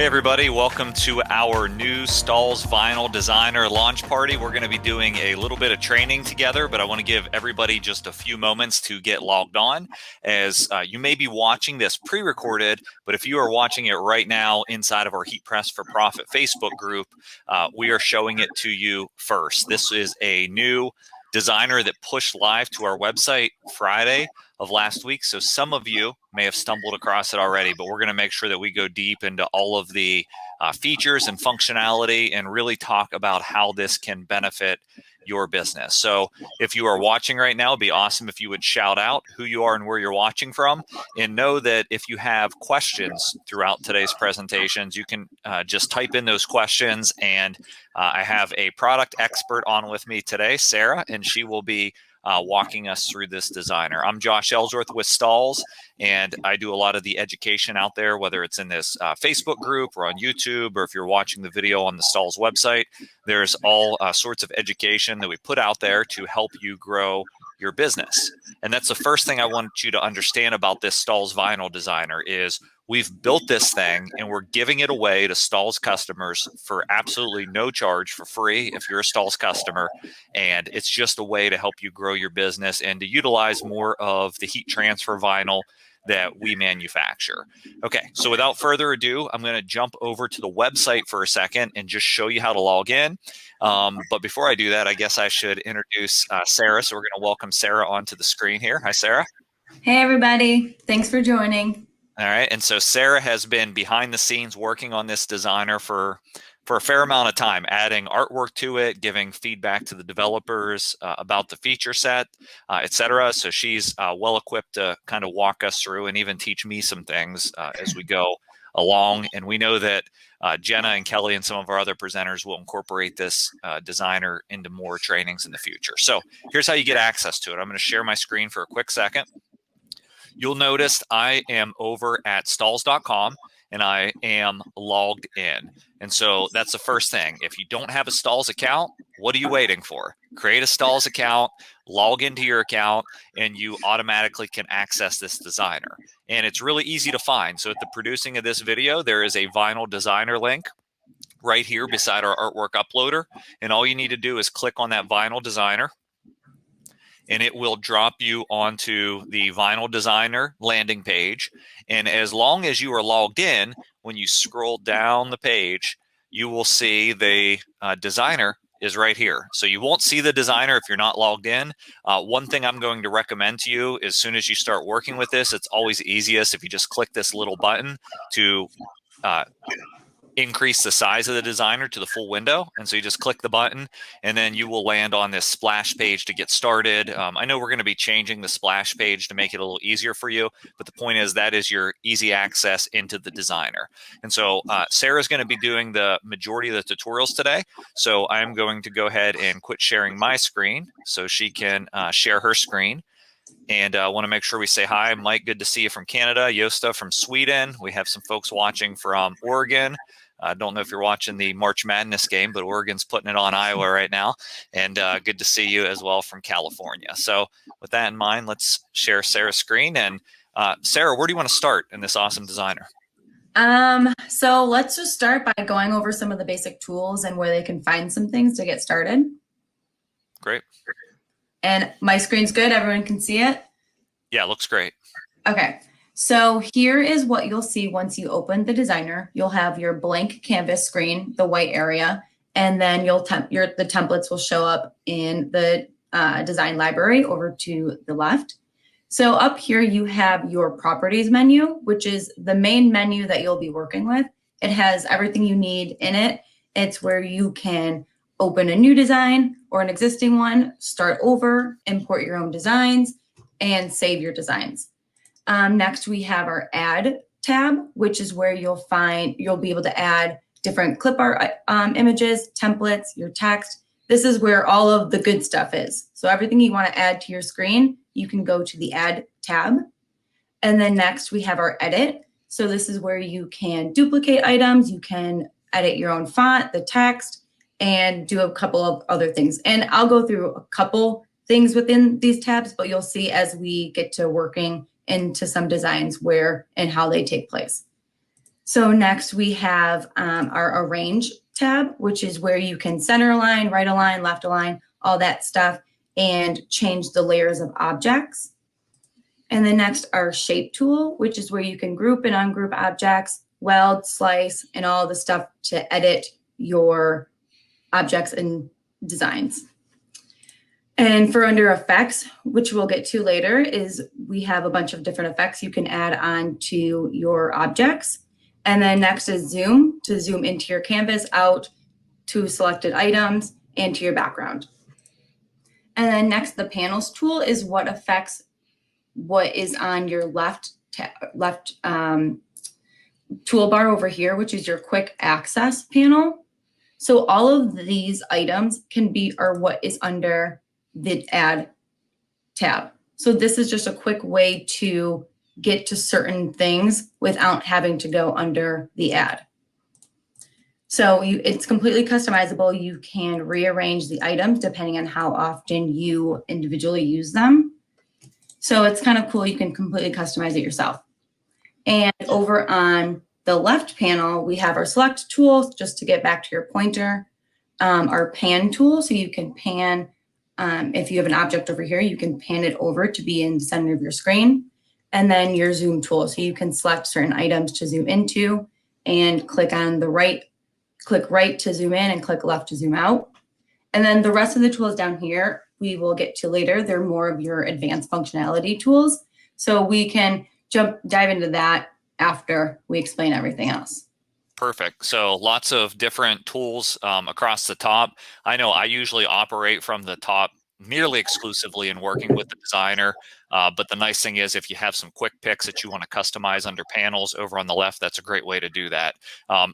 Hey everybody, welcome to our new STAHLS Vinyl Designer launch party. We're going to be doing a little bit of training together, but I want to give everybody just a few moments to get logged on, as you may be watching this pre-recorded, but if you are watching it right now inside of our Heat Press for Profit Facebook group, we are showing it to you first. This is a new designer that pushed live to our website Friday of last week. So some of you may have stumbled across it already, but we're going to make sure that we go deep into all of the features and functionality and really talk about how this can benefit your business. So if you are watching right now, it'd be awesome if you would shout out who you are and where you're watching from, and know that if you have questions throughout today's presentations, you can just type in those questions, and I have a product expert on with me today, Sarah, and she will be walking us through this designer. I'm Josh Ellsworth with STAHLS, and I do a lot of the education out there, whether it's in this Facebook group or on YouTube, or if you're watching the video on the STAHLS website. There's all sorts of education that we put out there to help you grow your business. And that's the first thing I want you to understand about this STAHLS Vinyl Designer is we've built this thing and we're giving it away to STAHLS customers for absolutely no charge, for free if you're a STAHLS customer. And it's just a way to help you grow your business and to utilize more of the heat transfer vinyl that we manufacture. Okay, so without further ado, I'm going to jump over to the website for a second and just show you how to log in. But before I do that, I guess I should introduce Sarah. So we're going to welcome Sarah onto the screen here. Hi, Sarah. Hey, everybody. Thanks for joining. All right, and so Sarah has been behind the scenes working on this designer for a fair amount of time, adding artwork to it, giving feedback to the developers about the feature set, etc. So she's well equipped to kind of walk us through and even teach me some things as we go along. And we know that Jenna and Kelly and some of our other presenters will incorporate this designer into more trainings in the future. So here's how you get access to it. I'm going to share my screen for a quick second. You'll notice I am over at stahls.com and I am logged in. And so that's the first thing. If you don't have a STAHLS account, what are you waiting for? Create a STAHLS account, log into your account, and you automatically can access this designer. And it's really easy to find. So at the producing of this video, there is a vinyl designer link right here beside our artwork uploader. And all you need to do is click on that vinyl designer, and it will drop you onto the Vinyl Designer landing page. And as long as you are logged in, when you scroll down the page, you will see the designer is right here. So you won't see the designer if you're not logged in. One thing I'm going to recommend to you, as soon as you start working with this, it's always easiest if you just click this little button to increase the size of the designer to the full window. And so you just click the button and then you will land on this splash page to get started. I know we're going to be changing the splash page to make it a little easier for you, but the point is that is your easy access into the designer. And so Sarah's going to be doing the majority of the tutorials today. So I'm going to go ahead and quit sharing my screen so she can share her screen. And I want to make sure we say hi. Mike, good to see you from Canada. Yosta from Sweden. We have some folks watching from Oregon. I don't know if you're watching the March Madness game, but Oregon's putting it on Iowa right now. And good to see you as well from California. So with that in mind, let's share Sarah's screen. And Sarah, where do you want to start in this awesome designer? So let's just start by going over some of the basic tools and where they can find some things to get started. Great. And my screen's good. Everyone can see it? Yeah, it looks great. Okay. So here is what you'll see once you open the designer. You'll have your blank canvas screen, the white area, and then the templates will show up in the design library over to the left. So up here you have your properties menu, which is the main menu that you'll be working with. It has everything you need in it. It's where you can open a new design or an existing one, start over, import your own designs, and save your designs. Next, we have our Add tab, which is where you'll be able to add different clip art images, templates, your text. This is where all of the good stuff is. So everything you want to add to your screen, you can go to the Add tab. And then next, we have our Edit. So this is where you can duplicate items, you can edit your own font, the text, and do a couple of other things. And I'll go through a couple things within these tabs, but you'll see as we get to working into some designs where and how they take place. So next we have our Arrange tab, which is where you can center align, right align, left align, all that stuff, and change the layers of objects. And then next our Shape tool, which is where you can group and ungroup objects, weld, slice, and all the stuff to edit your objects and designs. And for under effects, which we'll get to later, is we have a bunch of different effects you can add on to your objects. And then next is zoom, to zoom into your canvas, out to selected items, and to your background. And then next, the panels tool is what affects what is on your left toolbar over here, which is your quick access panel. So all of these items are what is under the add tab. So this is just a quick way to get to certain things without having to go under the add. So it's completely customizable. You can rearrange the items depending on how often you individually use them. So it's kind of cool. You can completely customize it yourself. And over on the left panel, we have our select tool, just to get back to your pointer, our pan tool. So you can pan, if you have an object over here, you can pan it over to be in the center of your screen. And then your zoom tool. So you can select certain items to zoom into and click on the right, click right to zoom in and click left to zoom out. And then the rest of the tools down here, we will get to later. They're more of your advanced functionality tools. So we can dive into that after we explain everything else. Perfect. So lots of different tools across the top. I know I usually operate from the top nearly exclusively in working with the designer. But the nice thing is if you have some quick picks that you want to customize under panels over on the left, that's a great way to do that.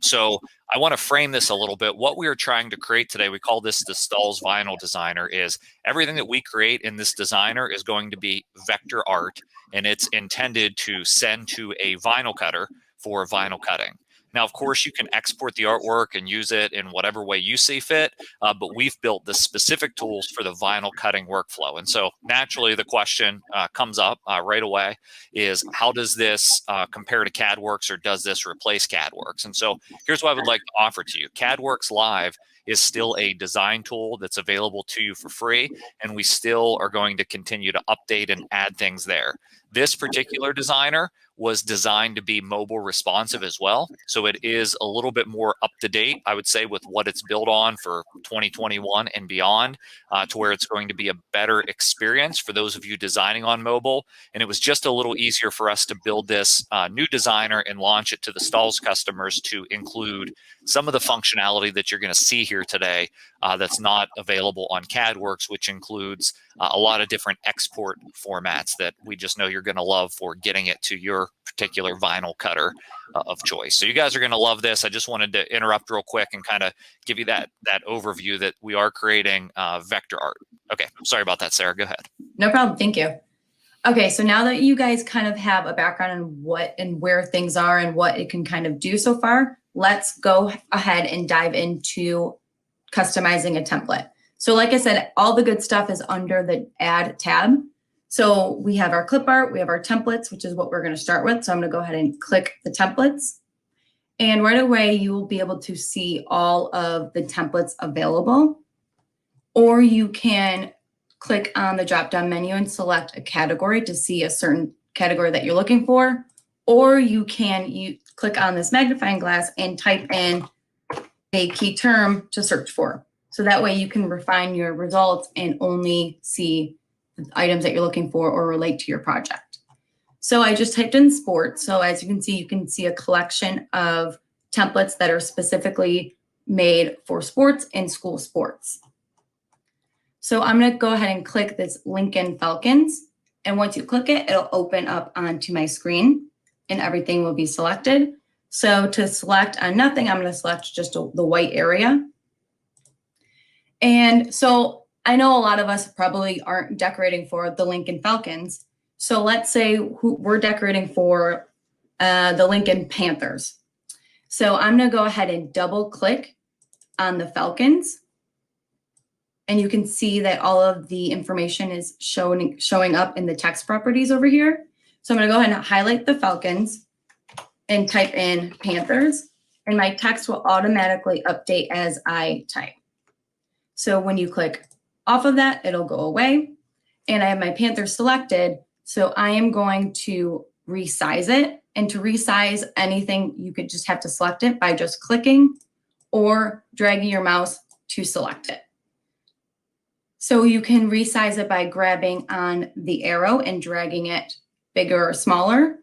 So I want to frame this a little bit. What we are trying to create today, we call this the STAHLS Vinyl Designer, is everything that we create in this designer is going to be vector art, and it's intended to send to a vinyl cutter for vinyl cutting. Now, of course, you can export the artwork and use it in whatever way you see fit, but we've built the specific tools for the vinyl cutting workflow. And so naturally, the question comes up right away is, how does this compare to CADWorks, or does this replace CADWorks? And so here's what I would like to offer to you. CADWorks Live is still a design tool that's available to you for free, and we still are going to continue to update and add things there. This particular designer was designed to be mobile responsive as well. So it is a little bit more up to date, I would say, with what it's built on for 2021 and beyond, to where it's going to be a better experience for those of you designing on mobile. And it was just a little easier for us to build this new designer and launch it to the STAHLS customers to include some of the functionality that you're going to see here today that's not available on CADWorks, which includes a lot of different export formats that we just know you're going to love for getting it to your particular vinyl cutter of choice. So you guys are going to love this. I just wanted to interrupt real quick and kind of give you that overview that we are creating vector art. Okay, sorry about that, Sarah. Go ahead. No problem. Thank you. Okay, so now that you guys kind of have a background on what and where things are and what it can kind of do so far, let's go ahead and dive into customizing a template. So like I said, all the good stuff is under the Add tab. So we have our clip art, we have our templates, which is what we're going to start with. So I'm going to go ahead and click the templates. And right away, you will be able to see all of the templates available. Or you can click on the drop-down menu and select a category to see a certain category that you're looking for. Or you can click on this magnifying glass and type in a key term to search for. So that way you can refine your results and only see the items that you're looking for or relate to your project. So I just typed in sports. So as you can see a collection of templates that are specifically made for sports and school sports. So I'm going to go ahead and click this Lincoln Falcons. And once you click it, it'll open up onto my screen and everything will be selected. So to select on nothing, I'm going to select just the white area. And so I know a lot of us probably aren't decorating for the Lincoln Falcons. So let's say we're decorating for the Lincoln Panthers. So I'm going to go ahead and double click on the Falcons. And you can see that all of the information is showing up in the text properties over here. So I'm going to go ahead and highlight the Falcons. and type in Panthers, and my text will automatically update as I type. So when you click off of that, it'll go away. And I have my Panthers selected, so I am going to resize it. And to resize anything, you could just have to select it by just clicking or dragging your mouse to select it. So you can resize it by grabbing on the arrow and dragging it bigger or smaller,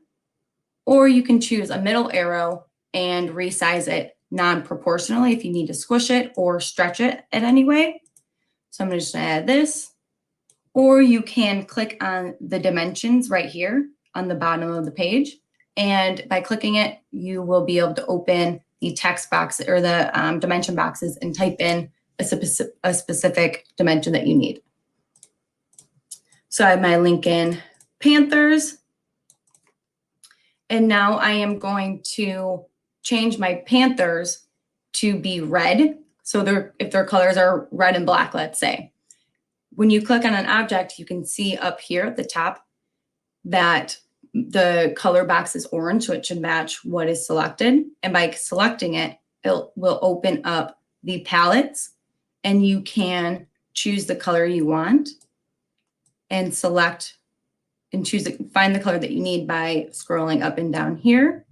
or you can choose a middle arrow and resize it non-proportionally if you need to squish it or stretch it in any way. So I'm just gonna add this, or you can click on the dimensions right here on the bottom of the page. And by clicking it, you will be able to open the text box or the dimension boxes and type in a specific dimension that you need. So I have my Lincoln Panthers. And now I am going to change my Panthers to be red. So if their colors are red and black, let's say. When you click on an object, you can see up here at the top that the color box is orange, so it should match what is selected. And by selecting it, it will open up the palettes, and you can choose the color you want and select and find the color that you need by scrolling up and down here.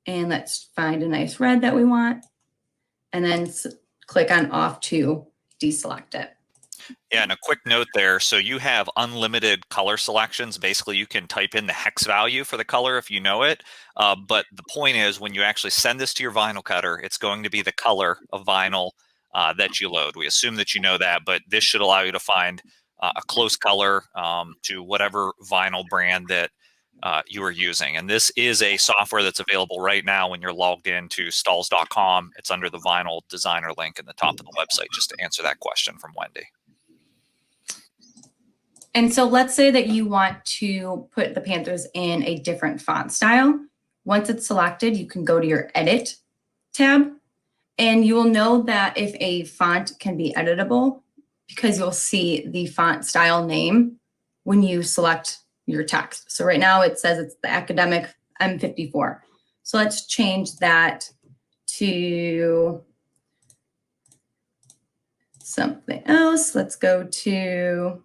And let's find a nice red that we want, and then click on off to deselect it. Yeah, and a quick note there. So you have unlimited color selections. Basically, you can type in the hex value for the color if you know it. But the point is, when you actually send this to your vinyl cutter, it's going to be the color of vinyl that you load. We assume that you know that, but this should allow you to find a close color to whatever vinyl brand that you are using. And this is a software that's available right now when you're logged into stahls.com. It's under the Vinyl Designer link in the top of the website, just to answer that question from Wendy. And so let's say that you want to put the Panthers in a different font style. Once it's selected, you can go to your Edit tab, and you will know that if a font can be editable because you'll see the font style name when you select your text. So right now it says it's the Academic M54. So let's change that to something else. Let's go to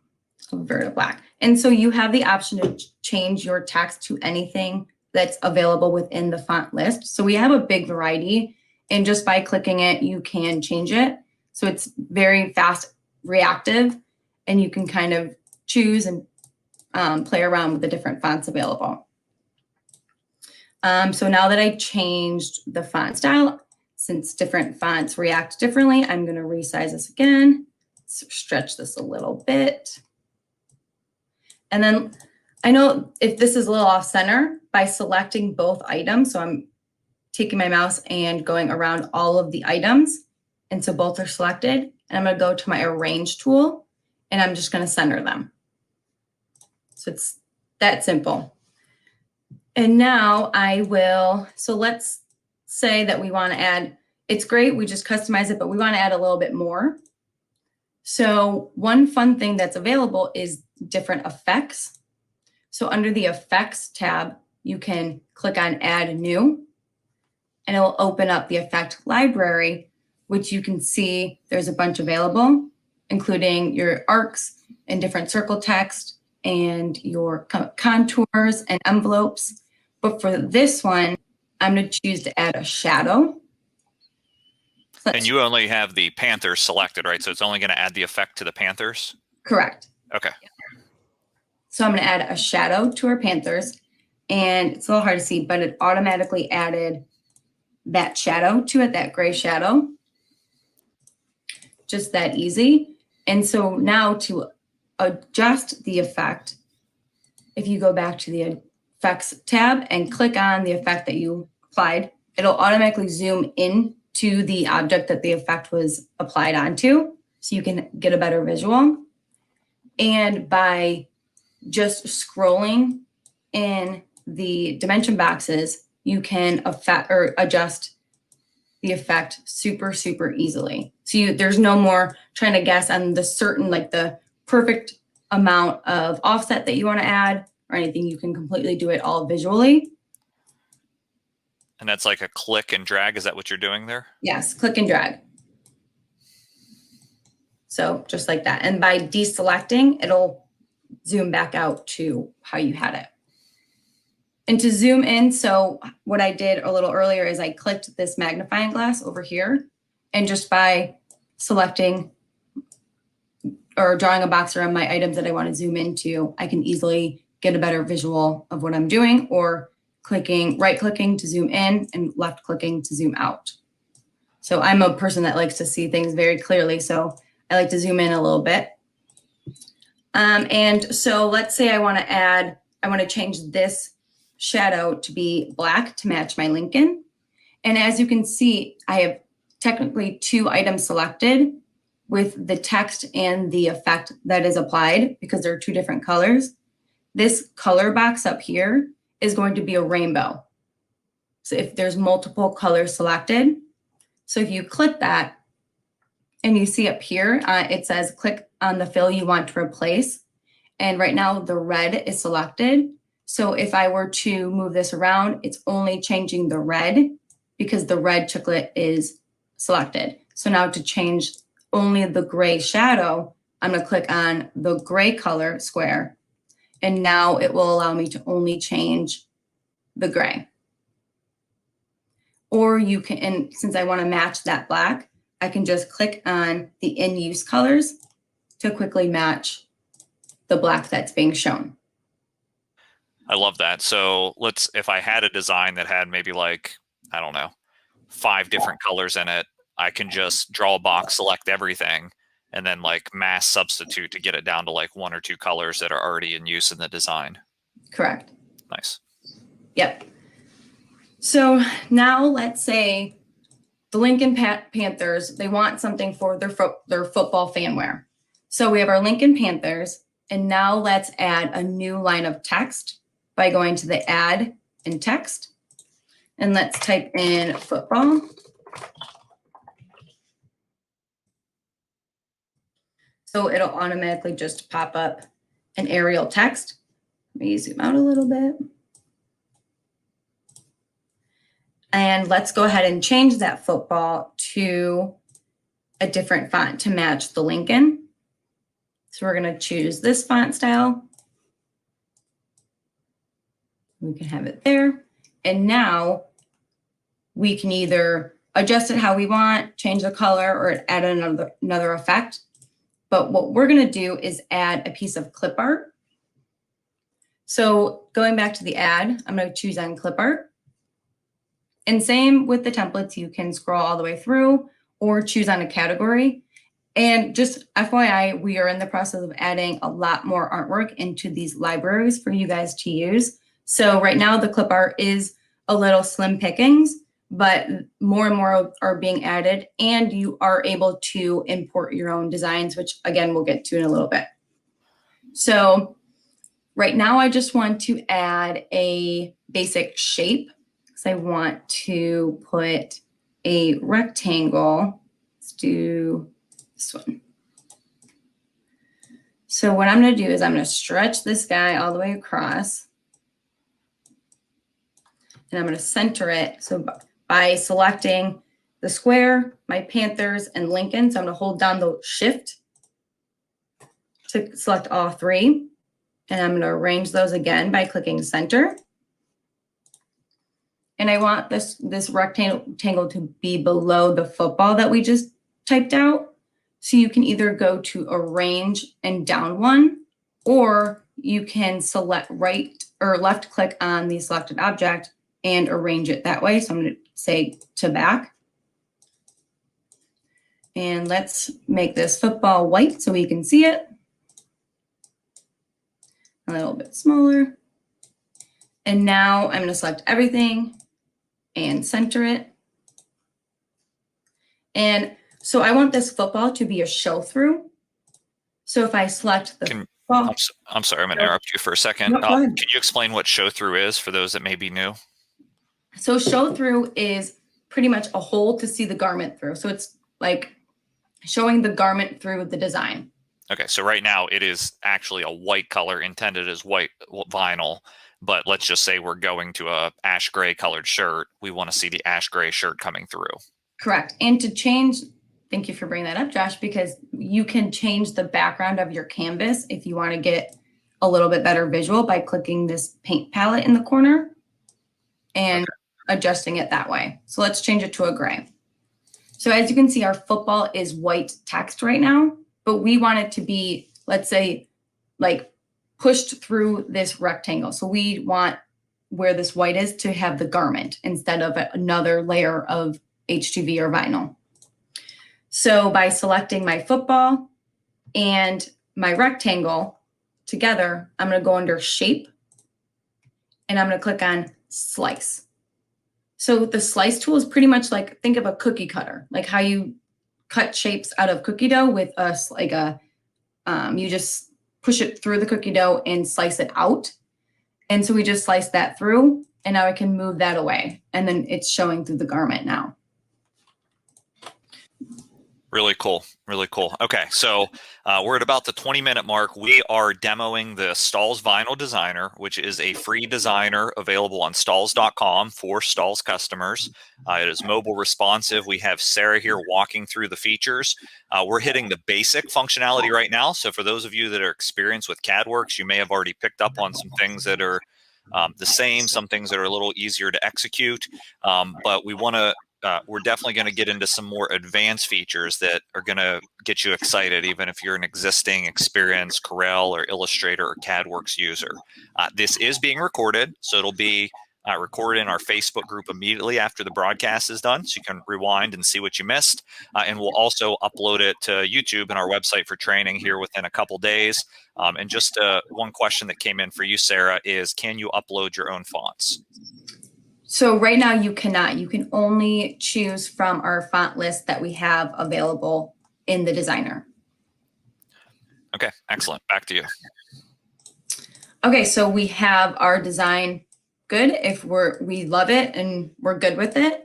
Verta Black. And so you have the option to change your text to anything that's available within the font list. So we have a big variety, and just by clicking it, you can change it. So it's very fast reactive, and you can kind of choose and play around with the different fonts available. So now that I changed the font style, since different fonts react differently, I'm going to resize this again, stretch this a little bit. And then I know if this is a little off center, by selecting both items, so I'm taking my mouse and going around all of the items, and so both are selected, and I'm going to go to my Arrange tool, and I'm just going to center them. So it's that simple. And now I will, so let's say that we want to add, it's great, we just customize it, but we want to add a little bit more. So one fun thing that's available is different effects. So under the Effects tab, you can click on Add New, and it will open up the effect library, which you can see there's a bunch available, including your arcs and different circle text and your contours and envelopes. But for this one, I'm going to choose to add a shadow. And you only have the Panthers selected, right? So it's only going to add the effect to the Panthers? Correct. Okay. So I'm going to add a shadow to our Panthers, and it's a little hard to see, but it automatically added that shadow to it, that gray shadow. Just that easy. And so now to adjust the effect, if you go back to the Effects tab and click on the effect that you applied, it'll automatically zoom in to the object that the effect was applied onto, so you can get a better visual. And by just scrolling in the dimension boxes, you can adjust the effect super, super easily. So there's no more trying to guess on the certain, like the perfect amount of offset that you want to add or anything. You can completely do it all visually. And that's like a click and drag. Is that what you're doing there? Yes, click and drag. So just like that. And by deselecting, it'll zoom back out to how you had it. And to zoom in, so what I did a little earlier is I clicked this magnifying glass over here, and just by selecting or drawing a box around my items that I want to zoom into, I can easily get a better visual of what I'm doing, or right clicking to zoom in and left clicking to zoom out. So I'm a person that likes to see things very clearly, so I like to zoom in a little bit. And so let's say I want to change this shadow to be black to match my Lincoln. And as you can see, I have technically 2 items selected with the text and the effect that is applied because they're 2 different colors. This color box up here is going to be a rainbow. So if there's multiple colors selected, so if you click that and you see up here, it says click on the fill you want to replace. And right now the red is selected. So if I were to move this around, it's only changing the red because the red chiclet is selected. So now to change only the gray shadow, I'm going to click on the gray color square. And now it will allow me to only change the gray. Or you can, and since I want to match that black, I can just click on the in-use colors to quickly match the black that's being shown. I love that. So if I had a design that had maybe like, I don't know, 5 different colors in it, I can just draw a box, select everything, and then like mass substitute to get it down to like 1 or 2 colors that are already in use in the design. Correct. Nice. Yep. So now let's say the Lincoln Panthers, they want something for their football fan wear. So we have our Lincoln Panthers, and now let's add a new line of text by going to the add and text. And let's type in football. So it'll automatically just pop up an Arial text. Let me zoom out a little bit. And let's go ahead and change that football to a different font to match the Lincoln. So we're going to choose this font style. We can have it there. And now we can either adjust it how we want, change the color, or add another effect. But what we're going to do is add a piece of clip art. So going back to the add, I'm going to choose on clip art. And same with the templates, you can scroll all the way through or choose on a category. And just FYI, we are in the process of adding a lot more artwork into these libraries for you guys to use. So right now the clip art is a little slim pickings, but more and more are being added, and you are able to import your own designs, which again, we'll get to in a little bit. So right now I just want to add a basic shape. So I want to put a rectangle. Let's do this one. So what I'm going to do is I'm going to stretch this guy all the way across. And I'm going to center it. So by selecting the square, my Panthers, and Lincoln, so I'm going to hold down the shift to select all 3. And I'm going to arrange those again by clicking center. And I want this rectangle to be below the football that we just typed out. So you can either go to arrange and down one, or you can select right or left click on the selected object and arrange it that way. So I'm going to say to back. And let's make this football white so we can see it. A little bit smaller. And now I'm going to select everything and center it. And so I want this football to be a show through. So if I select the football. I'm sorry, I'm going to interrupt you for a second. No, Can you explain what show through is for those that may be new? So show through is pretty much a hole to see the garment through. So it's like showing the garment through the design. Okay, so right now it is actually a white color intended as white vinyl. but let's just say we're going to a ash gray colored shirt. We want to see the ash gray shirt coming through. Correct. And to change, thank you for bringing that up, Josh, because you can change the background of your canvas if you want to get a little bit better visual by clicking this paint palette in the corner and adjusting it that way. So let's change it to a gray. So as you can see, our football is white text right now, but we want it to be, let's say, like pushed through this rectangle. So we want where this white is to have the garment instead of another layer of HTV or vinyl. So by selecting my football and my rectangle together, I'm going to go under shape and I'm going to click on slice. So the slice tool is pretty much like, think of a cookie cutter, like how you cut shapes out of cookie dough with us, like you just push it through the cookie dough and slice it out. And so we just slice that through, and now I can move that away. And then it's showing through the garment now. Really cool. Really cool. Okay, so we're at about the 20-minute mark. We are demoing the STAHLS Vinyl Designer, which is a free designer available on stahls.com for STAHLS customers. It is mobile responsive. We have Sarah here walking through the features. We're hitting the basic functionality right now. So for those of you that are experienced with CADWorks, you may have already picked up on some things that are the same, some things that are a little easier to execute, but we want to we're definitely going to get into some more advanced features that are going to get you excited, even if you're an existing experienced Corel or Illustrator or CADWorks user. This is being recorded, so it'll be recorded in our Facebook group immediately after the broadcast is done, so you can rewind and see what you missed. And we'll also upload it to YouTube and our website for training here within a couple days. And just one question that came in for you, Sarah, is can you upload your own fonts? So right now you cannot. You can only choose from our font list that we have available in the designer. Okay, excellent. Back to you. Okay, so we have our design good. If we love it and we're good with it,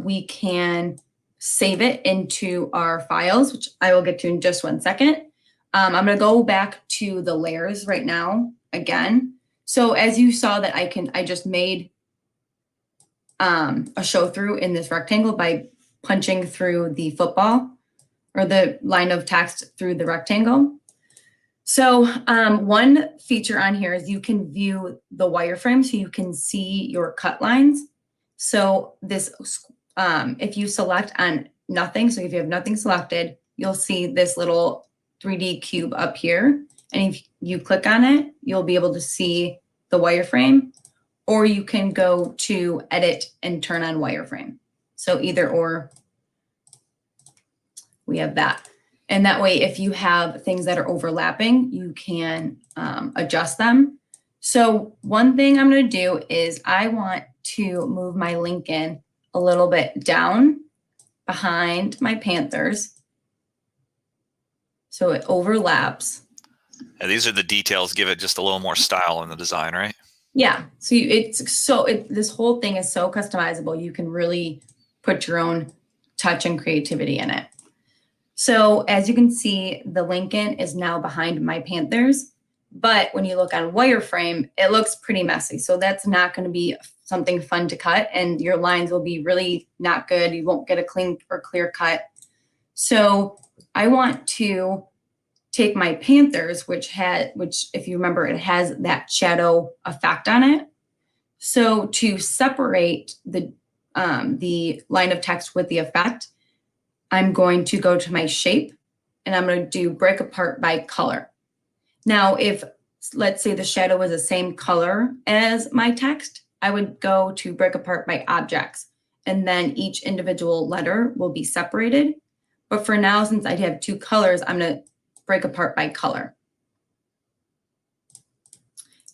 we can save it into our files, which I will get to in just 1 second. I'm going to go back to the layers right now again. So as you saw that I just made a show through in this rectangle by punching through the football or the line of text through the rectangle. So one feature on here is you can view the wireframe so you can see your cut lines. So this, if you select on nothing, so if you have nothing selected, you'll see this little 3D cube up here. And if you click on it, you'll be able to see the wireframe. Or you can go to edit and turn on wireframe. So either or, we have that. And that way, if you have things that are overlapping, you can adjust them. So one thing I'm going to do is I want to move my Lincoln a little bit down behind my Panthers. So it overlaps. Yeah, these are the details, give it just a little more style in the design, right? Yeah, so this whole thing is so customizable. You can really put your own touch and creativity in it. So as you can see, the Lincoln is now behind my Panthers, but when you look on wireframe, it looks pretty messy. So that's not going to be something fun to cut, and your lines will be really not good. You won't get a clean or clear cut. So I want to take my Panthers, which if you remember, it has that shadow effect on it. So to separate the line of text with the effect, I'm going to go to my shape and I'm going to do break apart by color. Now, if let's say the shadow was the same color as my text, I would go to break apart by objects, and then each individual letter will be separated. But for now, since I have two colors, I'm going to break apart by color.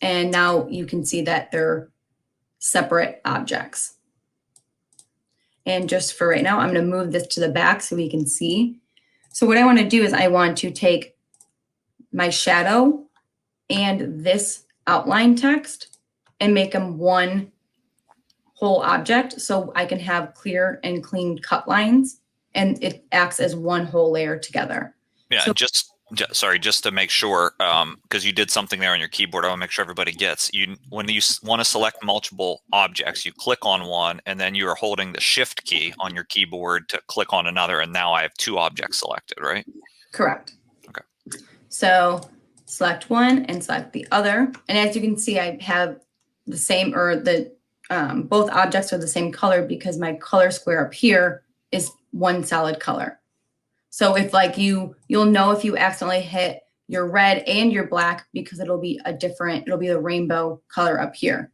And now you can see that they're separate objects. And just for right now, I'm going to move this to the back so we can see. So what I want to do is I want to take my shadow and this outline text and make them one whole object so I can have clear and clean cut lines, and it acts as one whole layer together. Yeah, so, Sorry, just to make sure, because you did something there on your keyboard, I want to make sure everybody gets. When you want to select multiple objects, you click on one, and then you are holding the Shift key on your keyboard to click on another, and now I have two objects selected, right? Correct. Okay. So select one and select the other. And as you can see, I have the same, or the both objects are the same color because my color square up here is one solid color. So if like you'll know if you accidentally hit your red and your black because it'll be the rainbow color up here.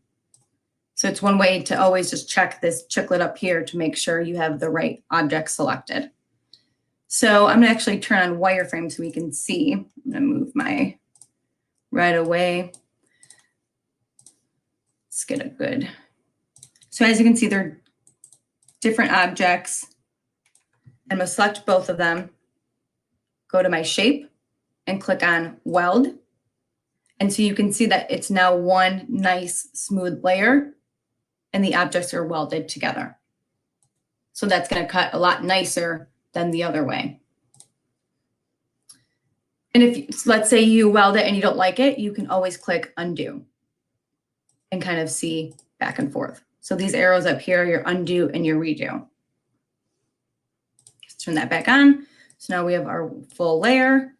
So it's one way to always just check this chiclet up here to make sure you have the right object selected. So I'm gonna actually turn on wireframe so we can see. I'm gonna move my red away. Let's get a good. So as you can see, they're different objects. I'm gonna select both of them, go to my shape and click on weld. And so you can see that it's now one nice smooth layer and the objects are welded together. So that's gonna cut a lot nicer than the other way. And if, let's say you weld it and you don't like it, you can always click undo and kind of see back and forth. So these arrows up here, your undo and your redo. Let's turn that back on. So now we have our full layer.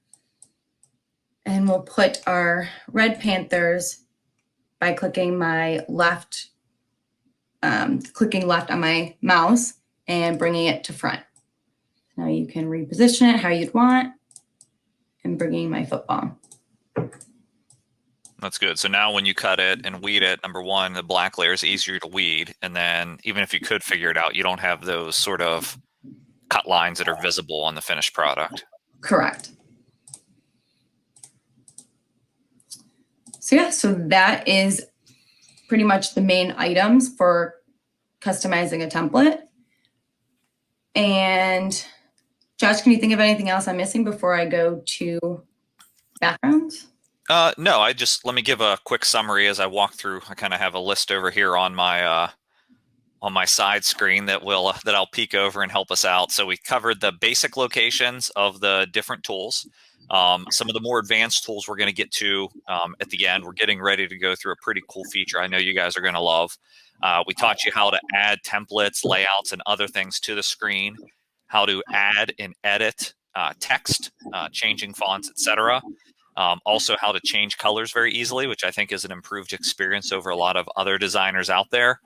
And we'll put our red Panthers by clicking left on my mouse and bringing it to front. Now you can reposition it how you'd want and bringing my football. That's good. So now when you cut it and weed it, number one, the black layer is easier to weed. And then even if you could figure it out, you don't have those sort of cut lines that are visible on the finished product. Correct. So yeah, so that is pretty much the main items for customizing a template. And Josh, can you think of anything else I'm missing before I go to backgrounds? No, let me give a quick summary as I walk through. I kind of have a list over here on my side screen that I'll peek over and help us out. So we covered the basic locations of the different tools. Some of the more advanced tools we're going to get to at the end. We're getting ready to go through a pretty cool feature I know you guys are going to love. We taught you how to add templates, layouts, and other things to the screen, how to add and edit text, changing fonts, etc. Also how to change colors very easily, which I think is an improved experience over a lot of other designers out there.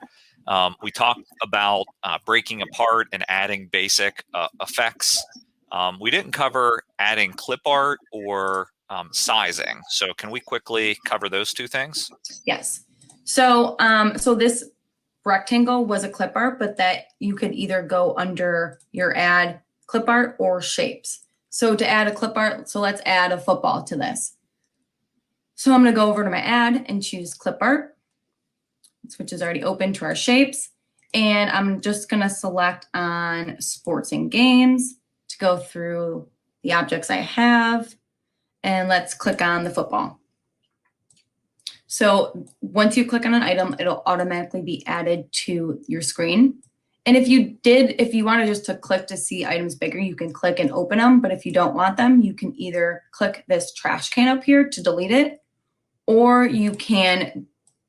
We talked about breaking apart and adding basic effects. We didn't cover adding clip art or sizing. So can we quickly cover those two things? Yes. So this rectangle was a clip art, but that you could either go under your add clip art or shapes. So to add a clip art, so let's add a football to this. So I'm going to go over to my add and choose clip art, which is already open to our shapes. And I'm just going to select on sports and games to go through the objects I have. And let's click on the football. So once you click on an item, it'll automatically be added to your screen. And if you wanted just to click to see items bigger, you can click and open them. But if you don't want them, you can either click this trash can up here to delete it, or you can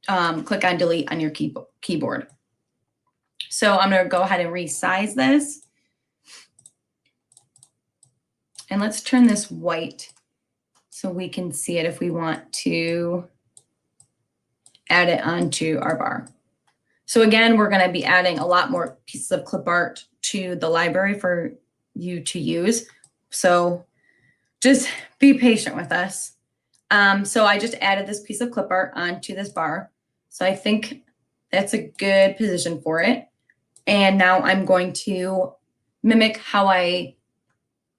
click on delete on your keyboard. So I'm going to go ahead and resize this. And let's turn this white so we can see it if we want to add it onto our bar. So again, we're going to be adding a lot more pieces of clip art to the library for you to use. So just be patient with us. So I just added this piece of clip art onto this bar. So I think that's a good position for it. And now I'm going to mimic how I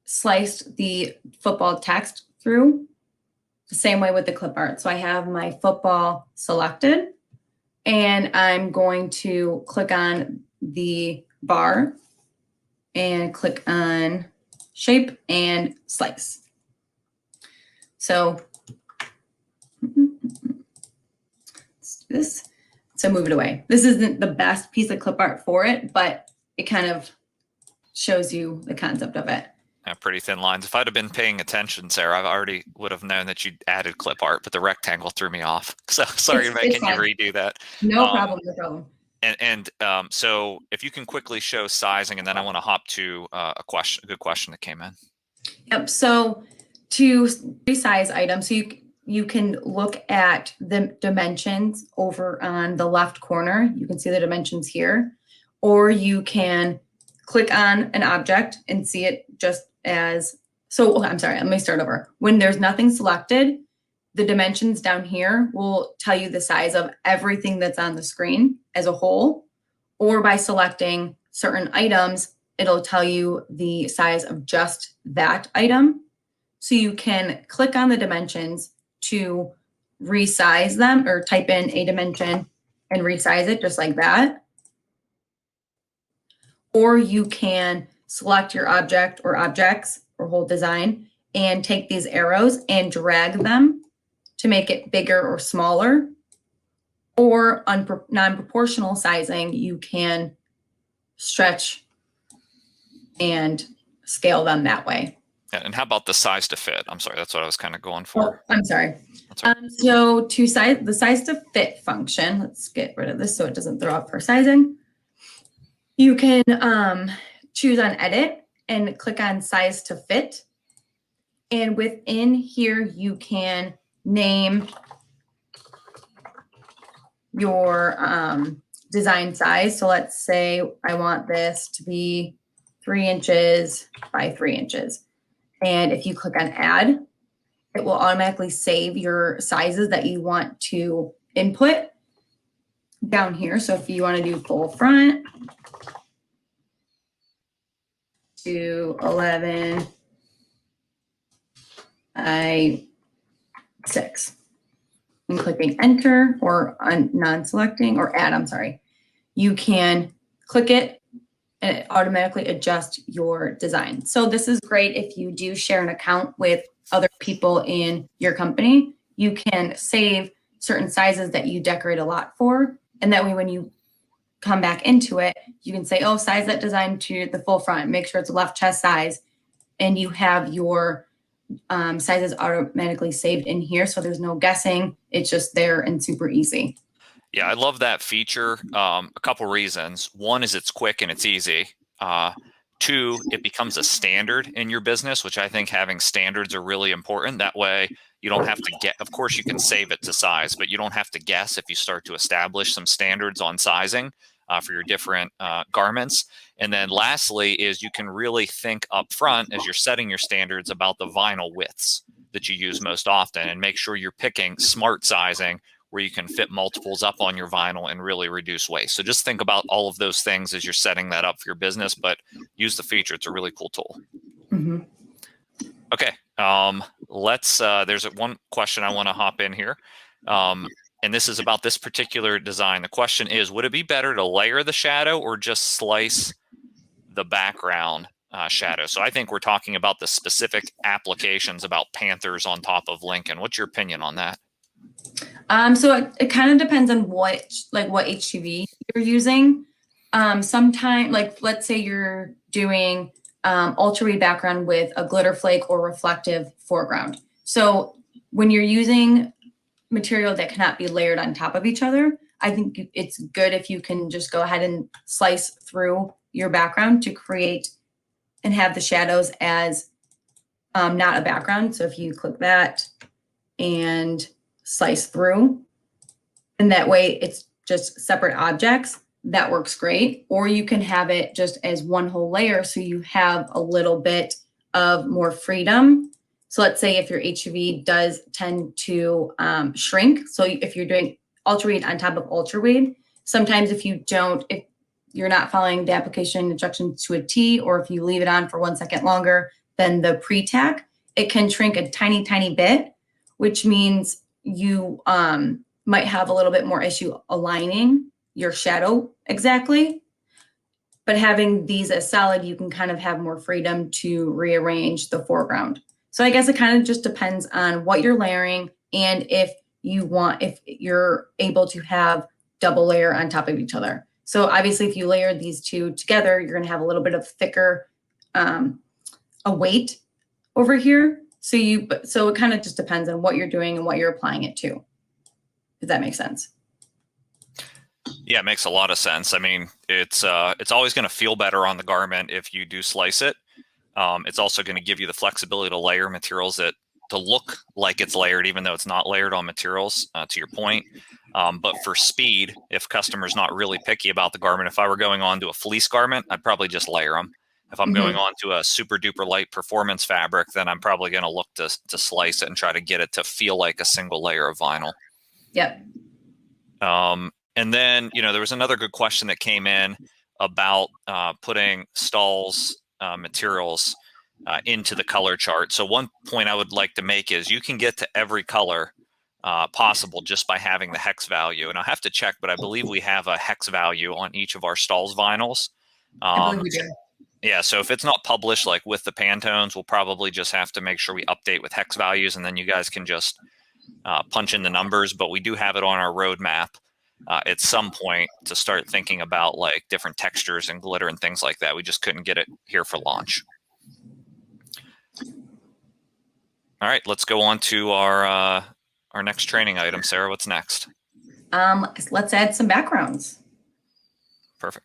sliced the football text through the same way with the clip art. So I have my football selected. And I'm going to click on the bar and click on shape and slice. So let's do this. So move it away. This isn't the best piece of clip art for it, but it kind of shows you the concept of it. Pretty thin lines. If I'd have been paying attention, Sarah, I already would have known that you added clip art, but the rectangle threw me off. So sorry, It's making you fine. redo that. No problem, no problem. So if you can quickly show sizing, and then I want to hop to a good question that came in. Yep. So to resize items, so you can look at the dimensions over on the left corner. You can see the dimensions here, or you can click on an object and see it just as, so I'm sorry, let me start over. When there's nothing selected, the dimensions down here will tell you the size of everything that's on the screen as a whole, or by selecting certain items, it'll tell you the size of just that item. So you can click on the dimensions to resize them, or type in a dimension and resize it just like that. Or you can select your object or objects or whole design and take these arrows and drag them to make it bigger or smaller. Or on non-proportional sizing, you can stretch and scale them that way. Yeah, and how about the size to fit? I'm sorry, that's what I was kind of going for. Oh, I'm sorry. Right. So to the size to fit function, let's get rid of this so it doesn't throw up for sizing. You can choose on edit and click on size to fit. And within here, you can name your design size. So let's say I want this to be 3 inches by 3 inches. And if you click on add, it will automatically save your sizes that you want to input down here. So if you want to do full front to 11 by 6. And clicking enter or non-selecting or add, I'm sorry, you can click it and it automatically adjusts your design. So this is great if you do share an account with other people in your company. You can save certain sizes that you decorate a lot for. And that way when you come back into it, you can say, oh, size that design to the full front, make sure it's a left chest size. And you have your sizes automatically saved in here. So there's no guessing. It's just there and super easy. Yeah, I love that feature. A couple reasons. One is it's quick and it's easy. Two, it becomes a standard in your business, which I think having standards are really important. That way you don't have to get, of course you can save it to size, but you don't have to guess if you start to establish some standards on sizing for your different garments. And then lastly is you can really think up front as you're setting your standards about the vinyl widths that you use most often, and make sure you're picking smart sizing where you can fit multiples up on your vinyl and really reduce waste. So just think about all of those things as you're setting that up for your business, but use the feature. It's a really cool tool. Mm-hmm. Okay. There's one question I want to hop in here. And this is about this particular design. The question is, would it be better to layer the shadow or just slice the background shadow? So I think we're talking about the specific applications about Panthers on top of Lincoln. What's your opinion on that? So it kind of depends on what HTV you're using. Sometimes, like let's say you're doing ultra read background with a glitter flake or reflective foreground. So when you're using material that cannot be layered on top of each other, I think it's good if you can just go ahead and slice through your background to create and have the shadows as not a background. So if you click that and slice through, and that way it's just separate objects, that works great. Or you can have it just as one whole layer so you have a little bit of more freedom. So let's say if your HUV does tend to shrink, so if you're doing ultra read on top of ultra read, sometimes if you're not following the application instructions to a T, or if you leave it on for 1 second longer than the pre-tack, it can shrink a tiny, tiny bit, which means you might have a little bit more issue aligning your shadow exactly. But having these as solid, you can kind of have more freedom to rearrange the foreground. So I guess it kind of just depends on what you're layering and if you're able to have double layer on top of each other. So obviously if you layer these two together, you're going to have a little bit of thicker a weight over here. So it kind of just depends on what you're doing and what you're applying it to. If that makes sense. Yeah, it makes a lot of sense. I mean, it's always going to feel better on the garment if you do slice it. It's also going to give you the flexibility to layer materials to look like it's layered, even though it's not layered on materials, to your point. But for speed, if customer's not really picky about the garment, if I were going on to a fleece garment, I'd probably just layer them. If I'm going on to a super duper light performance fabric, then I'm probably going to look to slice it and try to get it to feel like a single layer of vinyl. Yep. And then, there was another good question that came in about putting STAHLS materials into the color chart. So one point I would like to make is you can get to every color possible just by having the hex value. And I'll have to check, but I believe we have a hex value on each of our STAHLS vinyls. I believe we do. Yeah, so if it's not published like with the Pantones, we'll probably just have to make sure we update with hex values, and then you guys can just punch in the numbers. But we do have it on our roadmap at some point to start thinking about like different textures and glitter and things like that. We just couldn't get it here for launch. All right, let's go on to our next training item. Sarah, what's next? Let's add some backgrounds. Perfect.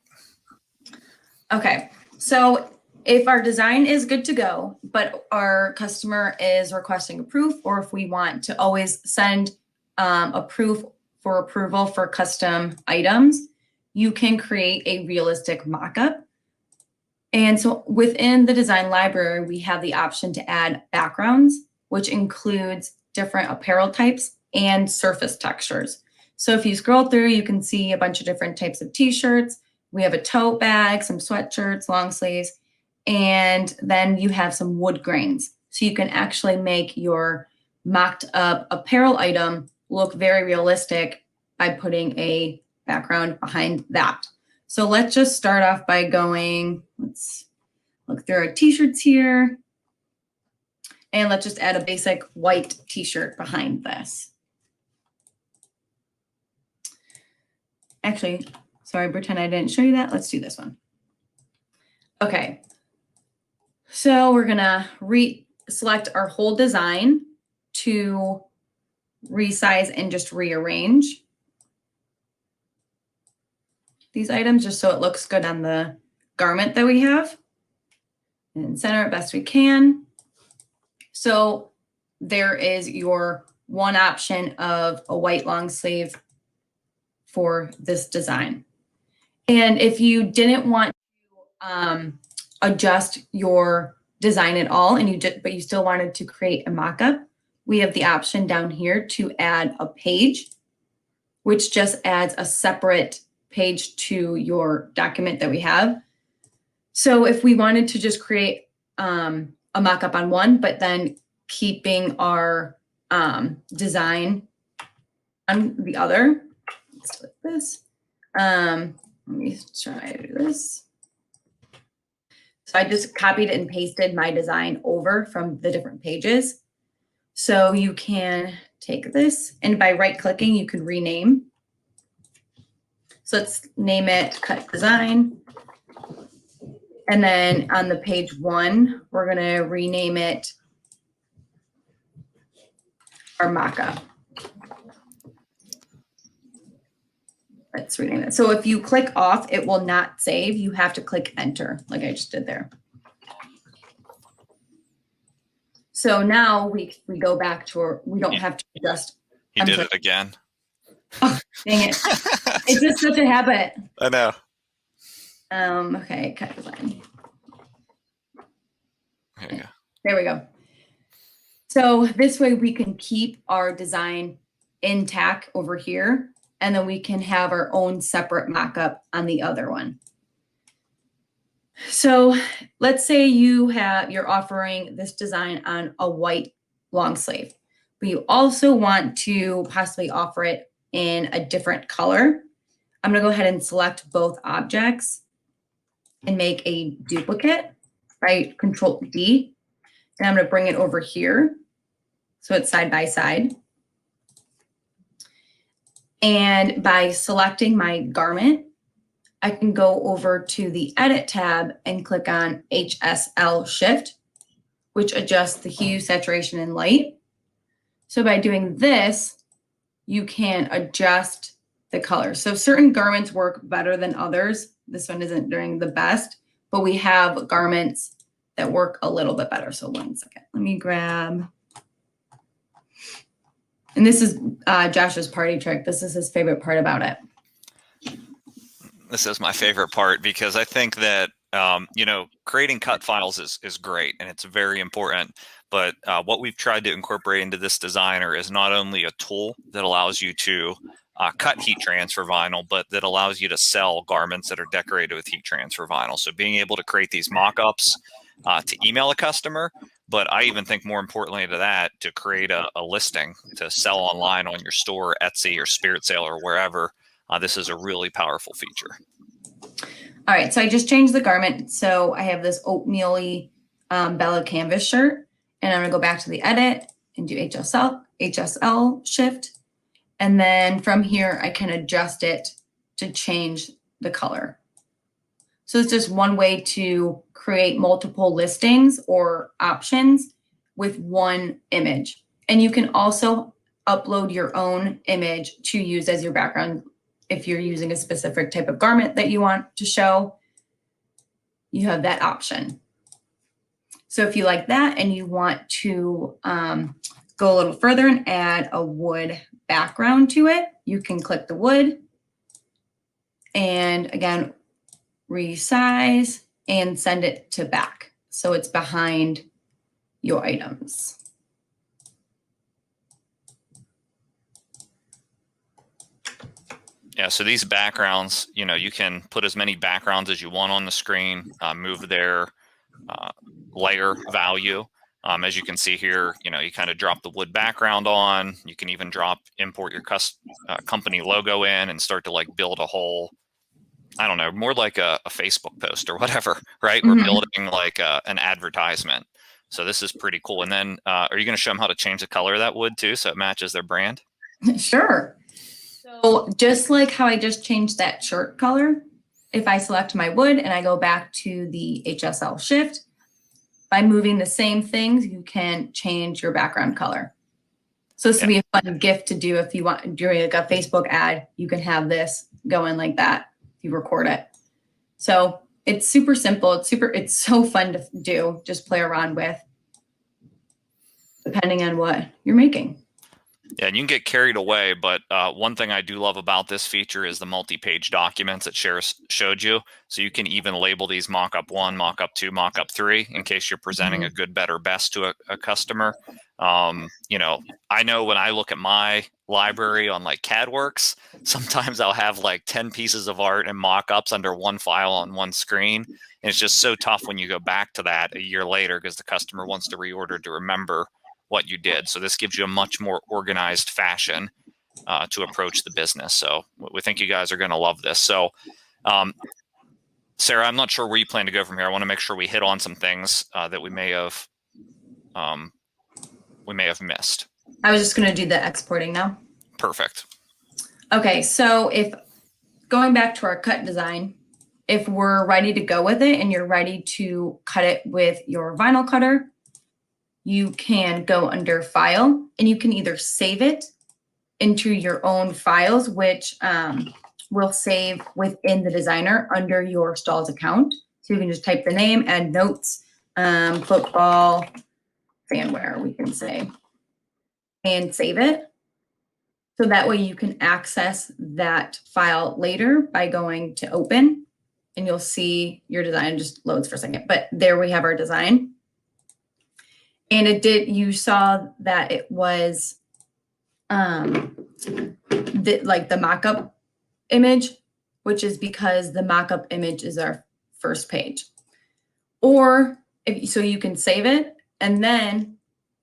Okay, so if our design is good to go, but our customer is requesting a proof, or if we want to always send a proof for approval for custom items, you can create a realistic mock-up. And so within the design library, we have the option to add backgrounds, which includes different apparel types and surface textures. So if you scroll through, you can see a bunch of different types of t-shirts. We have a tote bag, some sweatshirts, long sleeves, and then you have some wood grains. So you can actually make your mocked up apparel item look very realistic by putting a background behind that. So let's just start off by let's look through our t-shirts here. And let's just add a basic white t-shirt behind this. Actually, sorry, pretend I didn't show you that. Let's do this one. Okay. So we're gonna select our whole design to resize and just rearrange these items just so it looks good on the garment that we have. And center it best we can. So there is your one option of a white long sleeve for this design. And if you didn't want to adjust your design at all, but you still wanted to create a mock-up, we have the option down here to add a page, which just adds a separate page to your document that we have. So if we wanted to just create a mock-up on one, but then keeping our design on the other, let's do this. Let me try to do this. So I just copied and pasted my design over from the different pages. So you can take this, and by right-clicking, you can rename. So let's name it Cut Design. And then on the page one, we're going to rename it our mock-up. Let's rename it. So if you click off, it will not save. You have to click enter like I just did there. So now we go back to we don't have to adjust. You did it again. Oh, dang it. It's just such a habit. I know. Okay, cut design. There you go. There we go. So this way we can keep our design intact over here, and then we can have our own separate mock-up on the other one. So let's say you're offering this design on a white long sleeve, but you also want to possibly offer it in a different color. I'm going to go ahead and select both objects and make a duplicate by Control D. And I'm going to bring it over here so it's side by side. And by selecting my garment, I can go over to the Edit tab and click on HSL Shift, which adjusts the hue, saturation, and light. So by doing this, you can adjust the color. So certain garments work better than others. This one isn't doing the best, but we have garments that work a little bit better. So one second, let me grab. And this is Josh's party trick. This is his favorite part about it. This is my favorite part because I think that, you know, creating cut files is great and it's very important. But what we've tried to incorporate into this designer is not only a tool that allows you to cut heat transfer vinyl, but that allows you to sell garments that are decorated with heat transfer vinyl. So being able to create these mock-ups to email a customer, but I even think more importantly to that, to create a listing to sell online on your store, Etsy or Spirit Sale or wherever. This is a really powerful feature. All right, so I just changed the garment. So I have this oatmeal-y Bella canvas shirt, and I'm gonna go back to the edit and do HSL shift. And then from here, I can adjust it to change the color. So it's just one way to create multiple listings or options with one image. And you can also upload your own image to use as your background if you're using a specific type of garment that you want to show. You have that option. So if you like that and you want to go a little further and add a wood background to it, you can click the wood and again, resize and send it to back. So it's behind your items. Yeah, so these backgrounds, you know, you can put as many backgrounds as you want on the screen, move their layer value. As you can see here, you know, you kind of drop the wood background on. You can even import your company logo in and start to like build a whole, I don't know, more like a Facebook post or whatever, right? We're building like an advertisement. So this is pretty cool. And then are you going to show them how to change the color of that wood too so it matches their brand? Sure. So just like how I just changed that shirt color, if I select my wood and I go back to the HSL shift, by moving the same things, you can change your background color. So this would be a fun gift to do if you want during like a Facebook ad, you can have this going like that if you record it. So it's super simple. It's so fun to do, just play around with, depending on what you're making. Yeah, and you can get carried away, but one thing I do love about this feature is the multi-page documents that showed you. So you can even label these mock-up 1, mock-up 2, mock-up 3 in case you're presenting a good, better, best to a customer. You know, I know when I look at my library on like CADWorks, sometimes I'll have like 10 pieces of art and mock-ups under one file on one screen. And it's just so tough when you go back to that a year later because the customer wants to reorder to remember what you did. So this gives you a much more organized fashion to approach the business. So we think you guys are going to love this. So Sarah, I'm not sure where you plan to go from here. I want to make sure we hit on some things that we may have missed. I was just going to do the exporting now. Perfect. Okay, so if going back to our cut design, if we're ready to go with it and you're ready to cut it with your vinyl cutter, you can go under File and you can either save it into your own files, which will save within the designer under your STAHLS account. So you can just type the name, add notes, football, fanwear, we can say, and save it. So that way you can access that file later by going to open and you'll see your design. Just loads for a second, but there we have our design. And you saw that it was like the mock-up image, which is because the mock-up image is our first page. Or so you can save it and then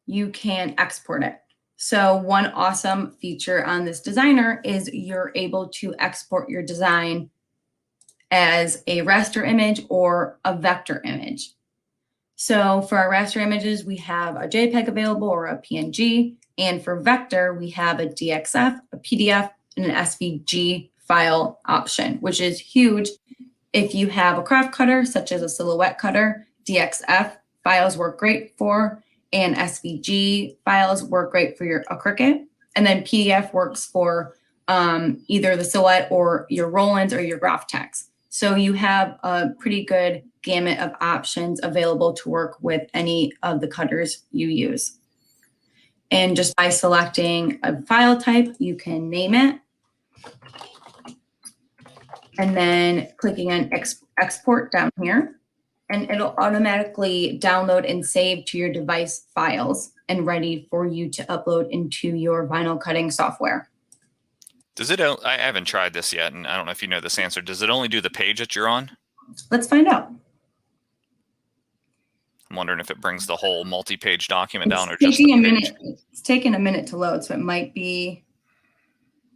you can export it. So one awesome feature on this designer is you're able to export your design as a raster image or a vector image. So for our raster images, we have a JPEG available or a PNG. And for vector, we have a DXF, a PDF, and an SVG file option, which is huge if you have a craft cutter, such as a silhouette cutter. DXF files work great for, and SVG files work great for a Cricut. And then PDF works for either the Silhouette or your Rollins or your graph text. So you have a pretty good gamut of options available to work with any of the cutters you use. And just by selecting a file type, you can name it. And then clicking on export down here, and it'll automatically download and save to your device files and ready for you to upload into your vinyl cutting software. Does it? I haven't tried this yet, and I don't know if you know this answer. Does it only do the page that you're on? Let's find out. I'm wondering if it brings the whole multi-page document down or It's just the page. It's taking a minute to load, so it might be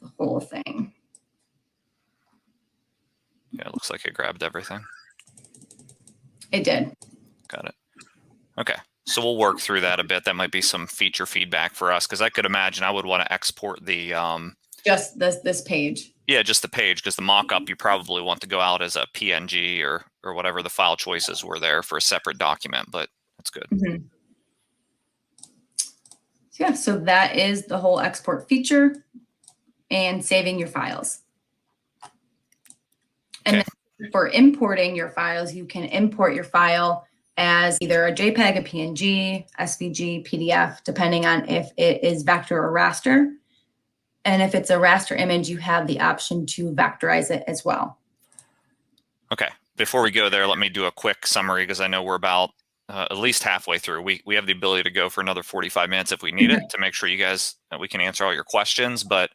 the whole thing. Yeah, it looks like it grabbed everything. It did. Got it. Okay, so we'll work through that a bit. That might be some feature feedback for us, because I could imagine I would want to export the just this page. Yeah, just the page, because the mock-up you probably want to go out as a PNG or whatever the file choices were there for a separate document, but that's good. Mm-hmm. Yeah, so that is the whole export feature and saving your files. And then for importing your files, you can import your file as either a JPEG, a PNG, SVG, PDF, depending on if it is vector or raster. And if it's a raster image, you have the option to vectorize it as well. Okay, before we go there, let me do a quick summary, because I know we're about at least halfway through. We have the ability to go for another 45 minutes if we need it, to make sure you guys, we can answer all your questions. But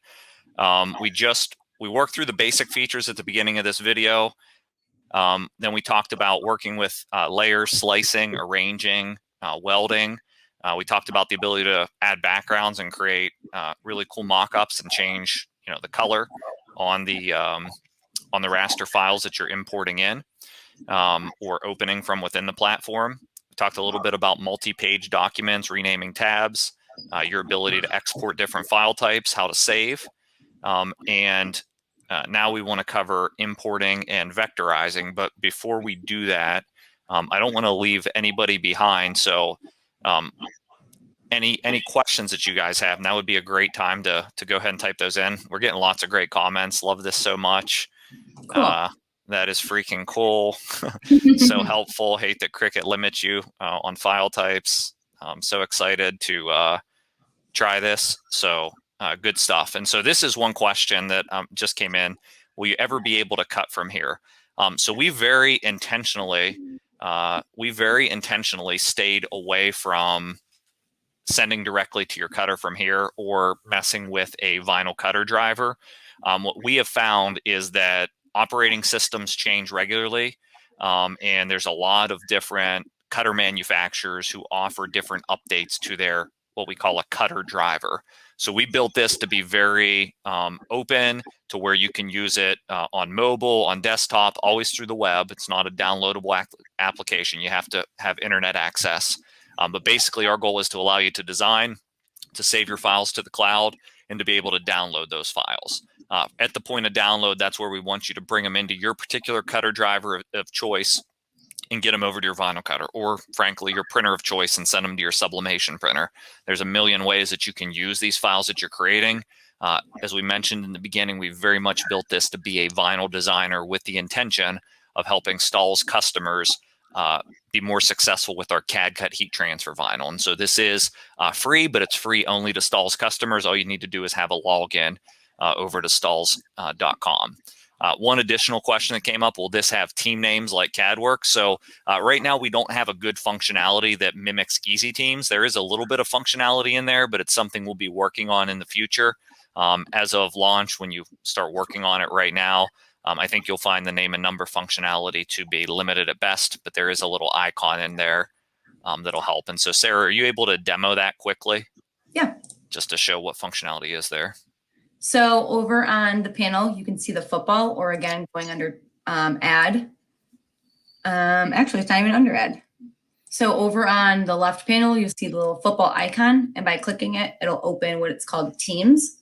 we worked through the basic features at the beginning of this video. Then we talked about working with layers, slicing, arranging, welding. We talked about the ability to add backgrounds and create really cool mock-ups and change, the color on the raster files that you're importing in or opening from within the platform. We talked a little bit about multi-page documents, renaming tabs, your ability to export different file types, how to save, and now we want to cover importing and vectorizing. But before we do that, I don't want to leave anybody behind. So any questions that you guys have, now would be a great time to go ahead and type those in. We're getting lots of great comments. Love this so much. Cool. That is freaking cool. So helpful. Hate that Cricut limits you on file types. I'm so excited to try this. So good stuff. And so this is one question that just came in. Will you ever be able to cut from here? So we very intentionally stayed away from sending directly to your cutter from here or messing with a vinyl cutter driver. What we have found is that operating systems change regularly, and there's a lot of different cutter manufacturers who offer different updates to their what we call a cutter driver. So we built this to be very open to where you can use it on mobile, on desktop, always through the web. It's not a downloadable application. You have to have internet access. But basically, our goal is to allow you to design, to save your files to the cloud, and to be able to download those files. At the point of download, that's where we want you to bring them into your particular cutter driver of choice and get them over to your vinyl cutter, or frankly, your printer of choice, and send them to your sublimation printer. There's a million ways that you can use these files that you're creating. As we mentioned in the beginning, we very much built this to be a vinyl designer with the intention of helping STAHLS customers be more successful with our CAD cut heat transfer vinyl. And so this is free, but it's free only to STAHLS customers. All you need to do is have a login over to stahls.com. One additional question that came up, will this have team names like CADWorks? So right now we don't have a good functionality that mimics Easy Teams. There is a little bit of functionality in there, but it's something we'll be working on in the future. As of launch, when you start working on it right now, I think you'll find the name and number functionality to be limited at best, but there is a little icon in there that'll help. And so Sarah, are you able to demo that quickly? Yeah. Just to show what functionality is there. So over on the panel, you can see the football, or again, going under add. Actually, it's not even under add. So over on the left panel, you'll see the little football icon, and by clicking it, it'll open what it's called Teams.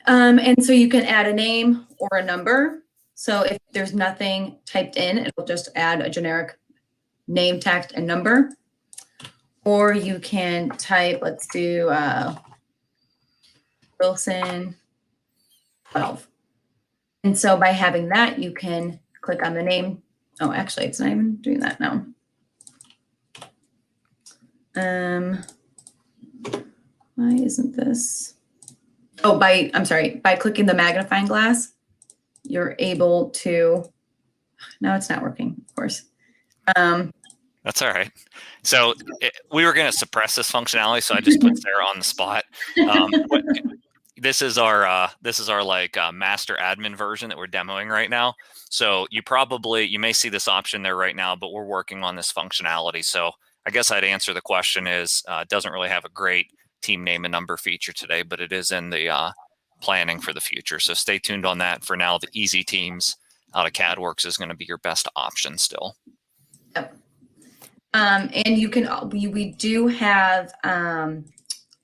And so you can add a name or a number. So if there's nothing typed in, it'll just add a generic name, text, and number. Or you can type, let's do Wilson 12. And so by having that, you can click on the name. Oh, actually, it's not even doing that now. Why isn't this? Oh, I'm sorry, by clicking the magnifying glass, you're able to, no, it's not working, of course. That's all right. So we were going to suppress this functionality, so I just put Sarah on the spot. This is our like master admin version that we're demoing right now. So you may see this option there right now, but we're working on this functionality. So I guess I'd answer the question is it doesn't really have a great team name and number feature today, but it is in the planning for the future. So stay tuned on that. For now, the easy teams out of CADWorks is going to be your best option still. Yep. And you can, we do have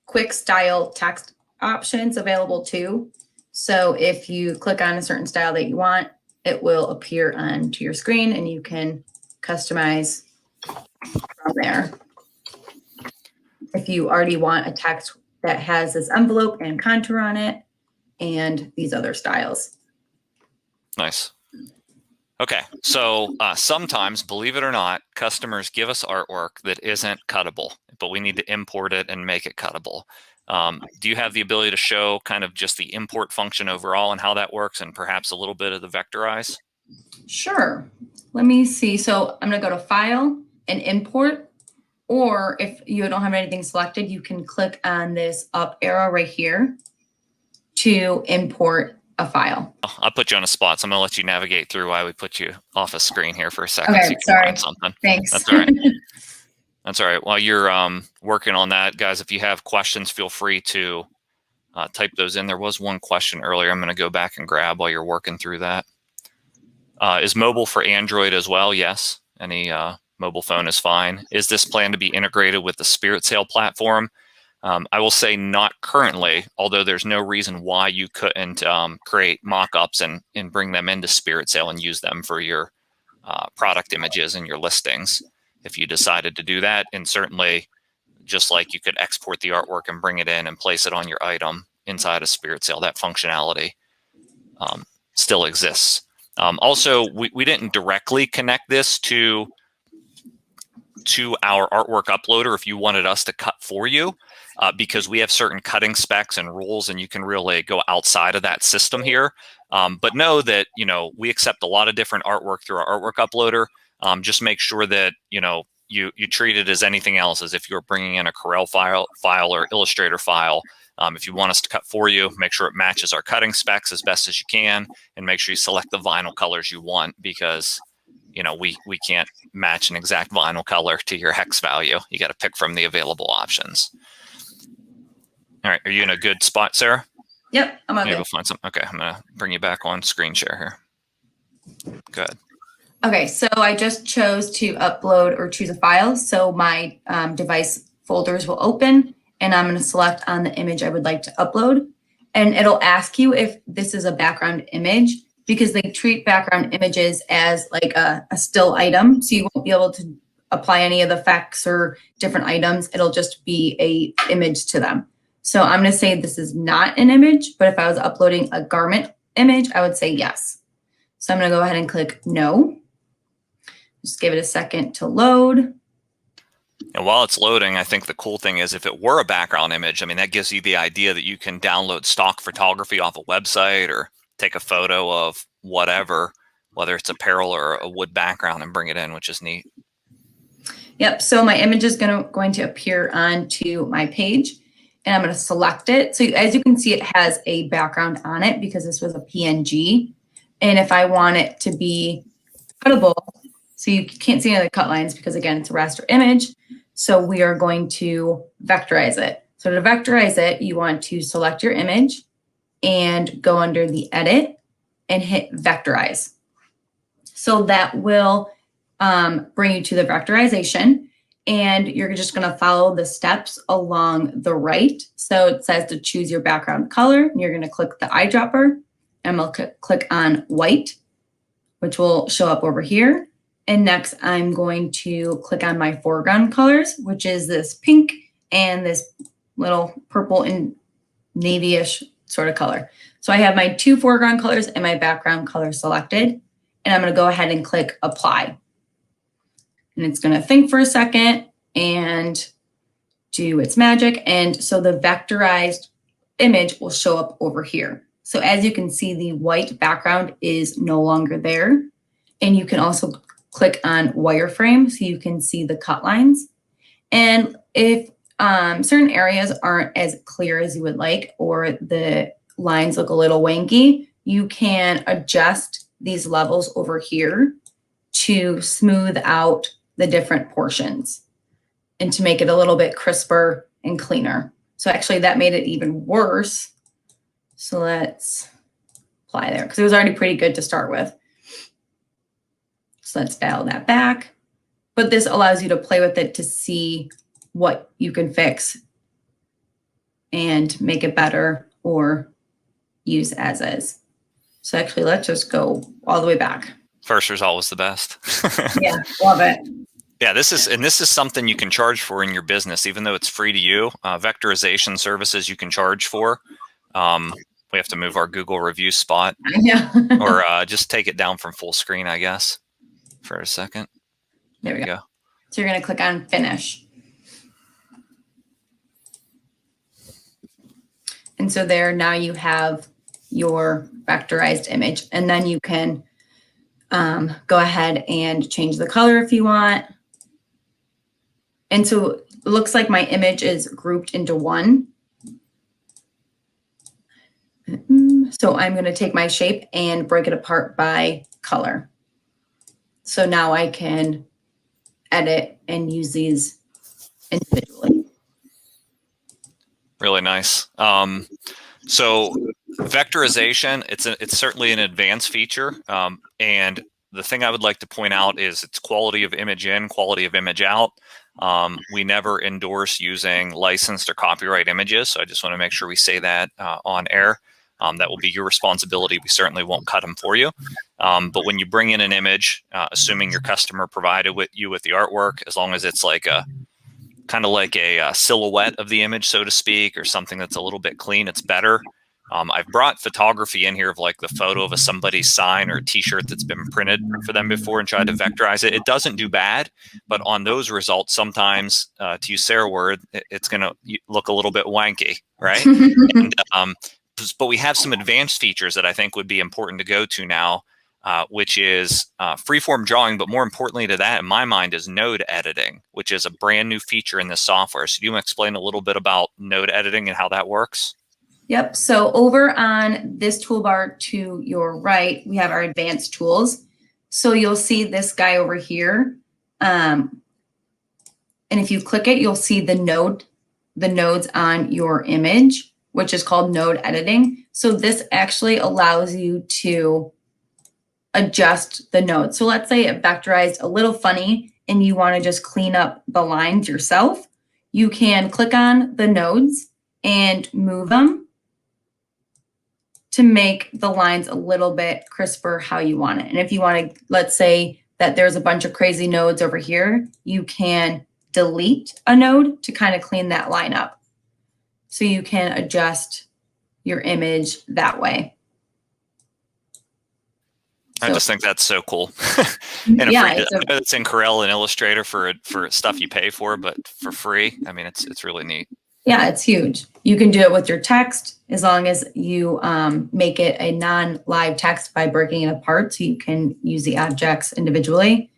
quick style text options available too. So if you click on a certain style that you want, it will appear onto your screen and you can customize from there. If you already want a text that has this envelope and contour on it and these other styles. Nice. Okay, so sometimes, believe it or not, customers give us artwork that isn't cuttable, but we need to import it and make it cuttable. Do you have the ability to show kind of just the import function overall and how that works and perhaps a little bit of the vectorize? Sure. Let me see. So I'm going to go to File and Import, or if you don't have anything selected, you can click on this up arrow right here to import a file. I'll put you on a spot, so I'm going to let you navigate through why we put you off a screen here for a second. Okay, so you can sorry. find something. Thanks. That's all right. That's all right. While you're working on that, guys, if you have questions, feel free to type those in. There was one question earlier I'm going to go back and grab while you're working through that. Is mobile for Android as well? Yes. Any mobile phone is fine. Is this planned to be integrated with the Spirit Sail platform? I will say not currently, although there's no reason why you couldn't create mock-ups and bring them into Spirit Sail and use them for your product images and your listings if you decided to do that. And certainly, just like you could export the artwork and bring it in and place it on your item inside of Spirit Sail, that functionality still exists. Also, we didn't directly connect this to our artwork uploader if you wanted us to cut for you, because we have certain cutting specs and rules, and you can really go outside of that system here. But know that, we accept a lot of different artwork through our artwork uploader. Just make sure that, you treat it as anything else, as if you're bringing in a Corel file or Illustrator file. If you want us to cut for you, make sure it matches our cutting specs as best as you can, and make sure you select the vinyl colors you want, because we can't match an exact vinyl color to your hex value. You got to pick from the available options. All right, are you in a good spot, Sarah? Yep, I'm okay. Maybe we'll find some. Okay, I'm gonna bring you back on screen share here. Good. Okay, so I just chose to upload or choose a file. So my device folders will open, and I'm going to select on the image I would like to upload. And it'll ask you if this is a background image, because they treat background images as like a still item. So you won't be able to apply any of the effects or different items. It'll just be a image to them. So I'm going to say this is not an image, but if I was uploading a garment image, I would say yes. So I'm going to go ahead and click no. Just give it a second to load. And while it's loading, I think the cool thing is if it were a background image, I mean, that gives you the idea that you can download stock photography off a website or take a photo of whatever, whether it's apparel or a wood background, and bring it in, which is neat. Yep. So my image is going to appear onto my page, and I'm going to select it. So as you can see, it has a background on it because this was a PNG. And if I want it to be cuttable, so you can't see any of the cut lines because, again, it's a raster image. So we are going to vectorize it. So to vectorize it, you want to select your image and go under the edit and hit vectorize. So that will bring you to the vectorization, and you're just going to follow the steps along the right. So it says to choose your background color, and you're going to click the eyedropper, and we'll click on white, which will show up over here. And next I'm going to click on my foreground colors, which is this pink and this little purple and navy-ish sort of color. So I have my 2 foreground colors and my background color selected, and I'm going to go ahead and click apply. And it's going to think for a second and do its magic. And so the vectorized image will show up over here. So as you can see, the white background is no longer there. And you can also click on wireframe so you can see the cut lines. And if certain areas aren't as clear as you would like, or the lines look a little wanky, you can adjust these levels over here to smooth out the different portions and to make it a little bit crisper and cleaner. So actually that made it even worse. So let's apply there because it was already pretty good to start with. So let's dial that back. But this allows you to play with it to see what you can fix and make it better or use as is. So actually, let's just go all the way back. First result was the best. Yeah, love it. Yeah, this is something you can charge for in your business, even though it's free to you. Vectorization services you can charge for. We have to move our Google review spot, Yeah. or just take it down from full screen, I guess, for a second. There we go. So you're going to click on finish. And so there, now you have your vectorized image, and then you can go ahead and change the color if you want. And so it looks like my image is grouped into one. So I'm going to take my shape and break it apart by color. So now I can edit and use these individually. Really nice. So vectorization, it's certainly an advanced feature. And the thing I would like to point out is its quality of image in, quality of image out. We never endorse using licensed or copyright images. So I just want to make sure we say that on air. That will be your responsibility. We certainly won't cut them for you. But when you bring in an image, assuming your customer provided you with the artwork, as long as it's like a kind of like a silhouette of the image, so to speak, or something that's a little bit clean, it's better. I've brought photography in here of like the photo of somebody's sign or a t-shirt that's been printed for them before and tried to vectorize it. It doesn't do bad, but on those results, sometimes, to use Sarah word, it's going to look a little bit wanky, right? And, but we have some advanced features that I think would be important to go to now, which is freeform drawing, but more importantly to that, in my mind, is node editing, which is a brand new feature in this software. So do you want to explain a little bit about node editing and how that works? Yep. So over on this toolbar to your right, we have our advanced tools. So you'll see this guy over here. And if you click it, you'll see the nodes on your image, which is called node editing. So this actually allows you to adjust the nodes. So let's say it vectorized a little funny and you want to just clean up the lines yourself. You can click on the nodes and move them to make the lines a little bit crisper how you want it. And if you want to, let's say that there's a bunch of crazy nodes over here, you can delete a node to kind of clean that line up. So you can adjust your image that way. I just think that's so cool. And yeah, it's in Corel and Illustrator for stuff you pay for, but for free. I mean, it's really neat. Yeah, it's huge. You can do it with your text as long as you make it a non-live text by breaking it apart so you can use the objects individually.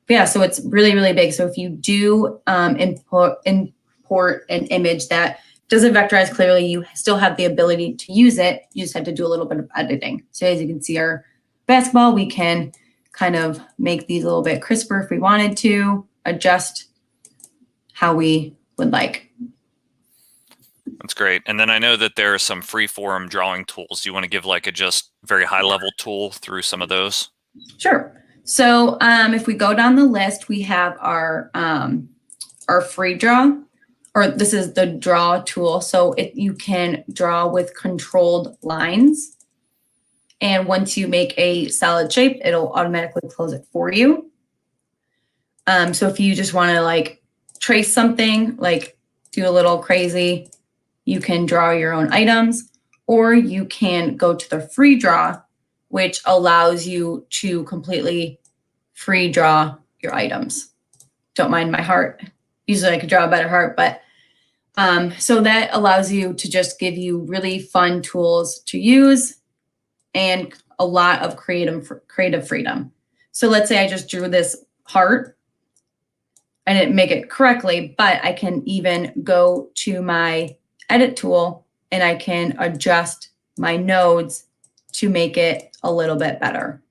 But yeah, so it's really, really big. So if you do import an image that doesn't vectorize clearly, you still have the ability to use it. You just have to do a little bit of editing. So as you can see, our basketball, we can kind of make these a little bit crisper if we wanted to, adjust how we would like. That's great. And then I know that there are some free-form drawing tools. Do you want to give like a just very high-level tool through some of those? Sure. So if we go down the list, we have our free draw, or this is the draw tool. So you can draw with controlled lines. And once you make a solid shape, it'll automatically close it for you. So if you just want to like trace something, like do a little crazy, you can draw your own items, or you can go to the free draw, which allows you to completely free draw your items. Don't mind my heart. Usually I could draw a better heart, but so that allows you to just give you really fun tools to use and a lot of creative freedom. So let's say I just drew this heart. I didn't make it correctly, but I can even go to my edit tool and I can adjust my nodes to make it a little bit better.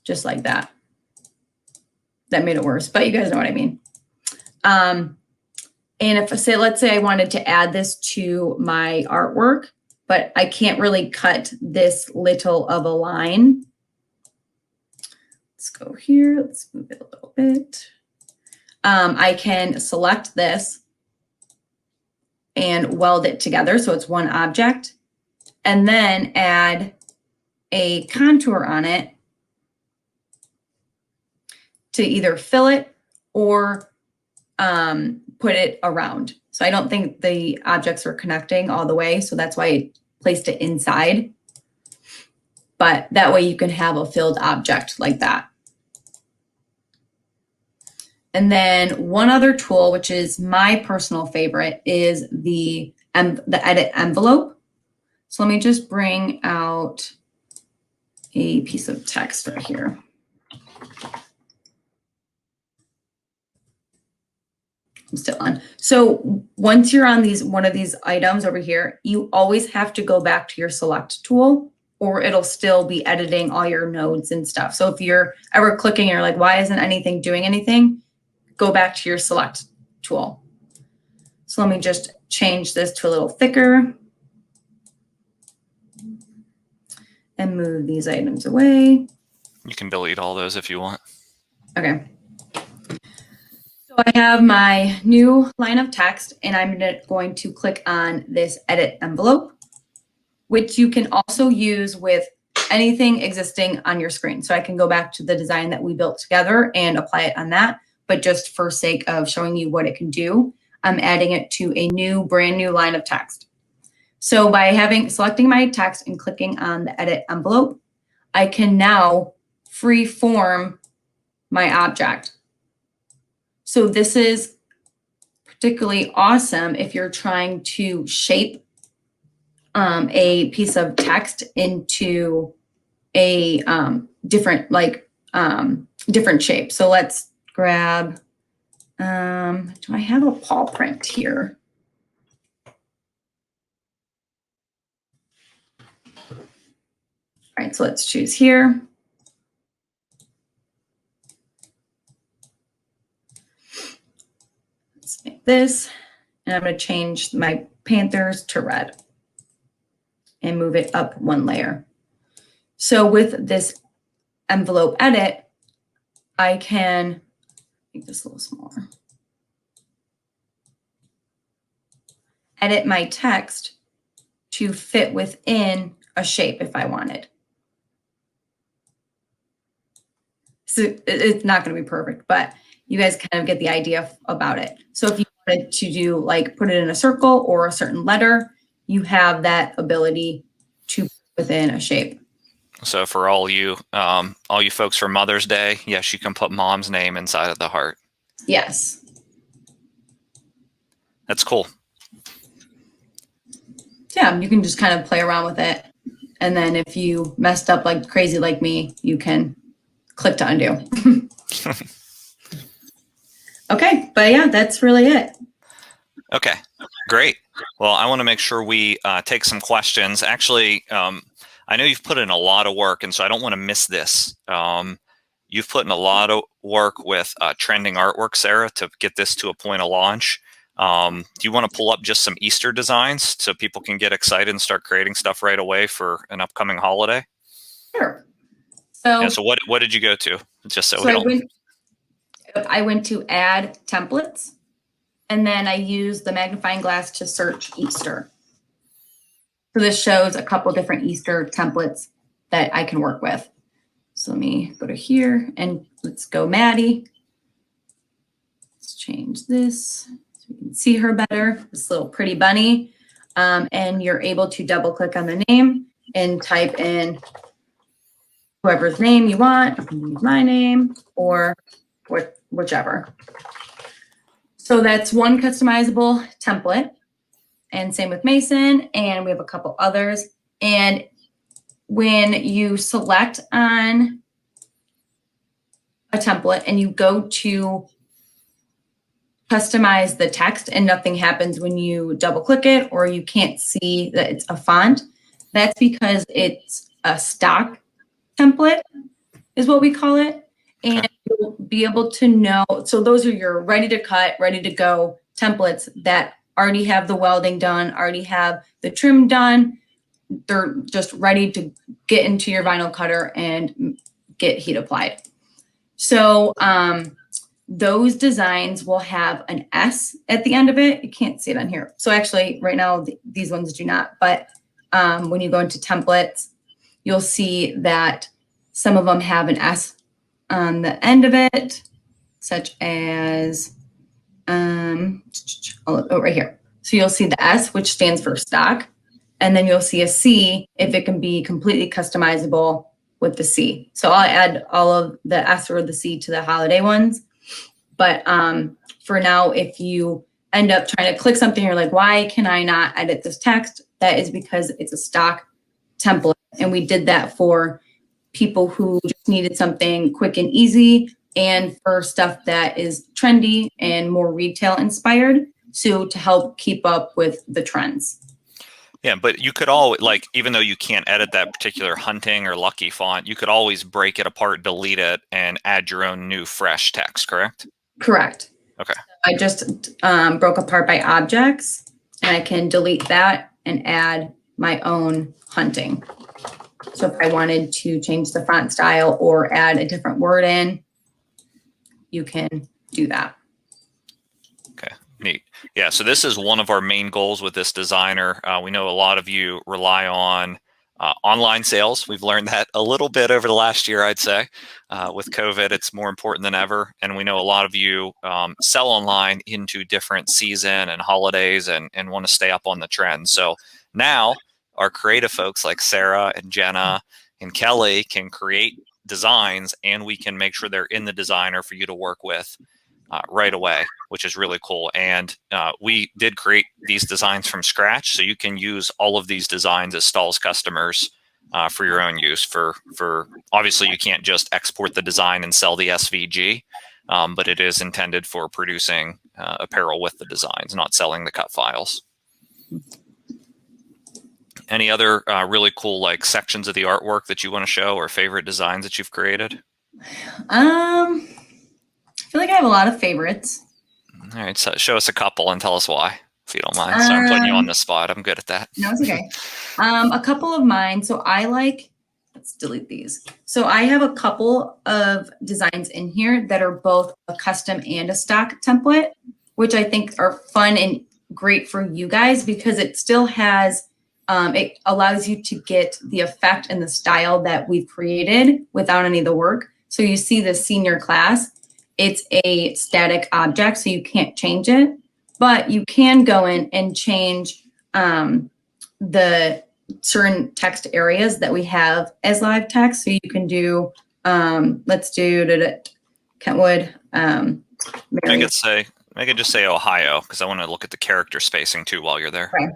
Just like that. That made it worse, but you guys know what I mean. And if let's say I wanted to add this to my artwork, but I can't really cut this little of a line. Let's go here. Let's move it a little bit. I can select this and weld it together so it's one object, and then add a contour on it to either fill it or put it around. So I don't think the objects are connecting all the way, so that's why I placed it inside. But that way you can have a filled object like that. And then one other tool, which is my personal favorite, is the edit envelope. So let me just bring out a piece of text right here. I'm still on. So once you're on one of these items over here, you always have to go back to your select tool, or it'll still be editing all your nodes and stuff. So if you're ever clicking and you're like, why isn't anything doing anything? Go back to your select tool. So let me just change this to a little thicker and move these items away. You can delete all those if you want. Okay. So I have my new line of text, and I'm going to click on this edit envelope, which you can also use with anything existing on your screen. So I can go back to the design that we built together and apply it on that. But just for sake of showing you what it can do, I'm adding it to a brand new line of text. So by selecting my text and clicking on the edit envelope, I can now free form my object. So this is particularly awesome if you're trying to shape a piece of text into a different shape. So let's grab, do I have a paw print here? All right, so let's choose here. Let's make this, and I'm going to change my Panthers to red and move it up one layer. So with this envelope edit, I can make this a little smaller. Edit my text to fit within a shape if I wanted. So it's not going to be perfect, but you guys kind of get the idea about it. So if you wanted to do put it in a circle or a certain letter, you have that ability to put within a shape. So for all you folks for Mother's Day, yes, you can put mom's name inside of the heart. Yes. That's cool. Yeah, you can just kind of play around with it. And then if you messed up like crazy like me, you can click to undo. Okay, but yeah, that's really it. Okay, great. Well, I want to make sure we take some questions. Actually, I know you've put in a lot of work, and so I don't want to miss this. You've put in a lot of work with trending artwork, Sarah, to get this to a point of launch. Do you want to pull up just some Easter designs so people can get excited and start creating stuff right away for an upcoming holiday? Sure. So, yeah, so what did you go to? Just so we don't... I went to add templates, and then I used the magnifying glass to search Easter. So this shows a couple different Easter templates that I can work with. So let me go to here and let's go Maddie. change this so you can see her better, this little pretty bunny. And you're able to double click on the name and type in whoever's name you want. You can use my name or whichever. So that's one customizable template. And same with Mason. And we have a couple others. And when you select on a template and you go to customize the text and nothing happens when you double click it or you can't see that it's a font, that's because it's a stock template is what we call it. And you'll be able to know, so those are your ready to cut, ready to go templates that already have the welding done, already have the trim done. They're just ready to get into your vinyl cutter and get heat applied. So those designs will have an S at the end of it. You can't see it on here. So actually right now, these ones do not, but when you go into templates, you'll see that some of them have an S on the end of it, such as, right here. So you'll see the S, which stands for stock. And then you'll see a C if it can be completely customizable with the C. So I'll add all of the S or the C to the holiday ones. But for now, if you end up trying to click something, you're like, why can I not edit this text? That is because it's a stock template. And we did that for people who just needed something quick and easy and for stuff that is trendy and more retail inspired. So to help keep up with the trends. Yeah, but you could always, like, even though you can't edit that particular Hunting or Lucky font, you could always break it apart, delete it, and add your own new fresh text, correct? Correct. Okay. I just broke apart by objects, and I can delete that and add my own Hunting. So if I wanted to change the font style or add a different word in, you can do that. Okay, neat. Yeah, so this is one of our main goals with this designer. We know a lot of you rely on online sales. We've learned that a little bit over the last year, I'd say. With COVID, it's more important than ever. And we know a lot of you sell online into different season and holidays and want to stay up on the trend. So now our creative folks like Sarah and Jenna and Kelly can create designs, and we can make sure they're in the designer for you to work with right away, which is really cool. And we did create these designs from scratch, so you can use all of these designs as STAHLS customers for your own use. For obviously, you can't just export the design and sell the SVG, but it is intended for producing apparel with the designs, not selling the cut files. Any other really cool sections of the artwork that you want to show, or favorite designs that you've created? I feel like I have a lot of favorites. All right, so show us a couple and tell us why, if you don't mind. So I'm putting you on the spot. I'm good at that. No, it's okay. A couple of mine. So let's delete these. So I have a couple of designs in here that are both a custom and a stock template, which I think are fun and great for you guys because it still has, it allows you to get the effect and the style that we've created without any of the work. So you see the senior class. It's a static object, so you can't change it, but you can go in and change the certain text areas that we have as live text. So you can do, let's do Kentwood. Make it just say Ohio, because I want to look at the character spacing too while you're there. Right.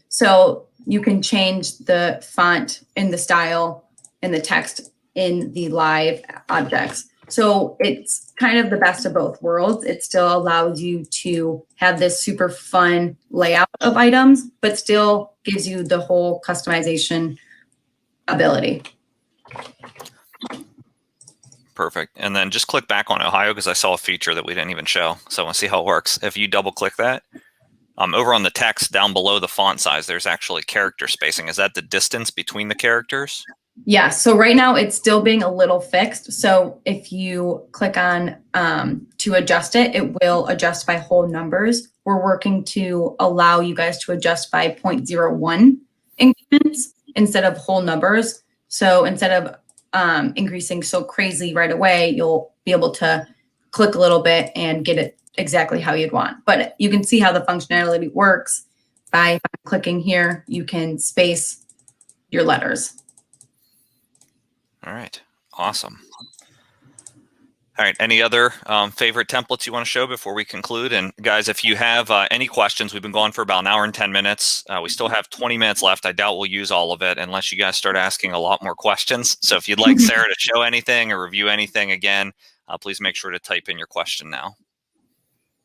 So you can change the font and the style and the text in the live objects. So it's kind of the best of both worlds. It still allows you to have this super fun layout of items, but still gives you the whole customization ability. Perfect. And then just click back on Ohio, because I saw a feature that we didn't even show. So I want to see how it works. If you double click that, over on the text down below the font size, there's actually character spacing. Is that the distance between the characters? Yeah, so right now it's still being a little fixed. So if you click on to adjust it, it will adjust by whole numbers. We're working to allow you guys to adjust by 0.01 increments instead of whole numbers. So instead of increasing so crazy right away, you'll be able to click a little bit and get it exactly how you'd want. But you can see how the functionality works by clicking here. You can space your letters. All right, awesome. All right, any other favorite templates you want to show before we conclude? And guys, if you have any questions, we've been going for about an hour and 10 minutes. We still have 20 minutes left. I doubt we'll use all of it unless you guys start asking a lot more questions. So if you'd like Sarah to show anything or review anything again, please make sure to type in your question now.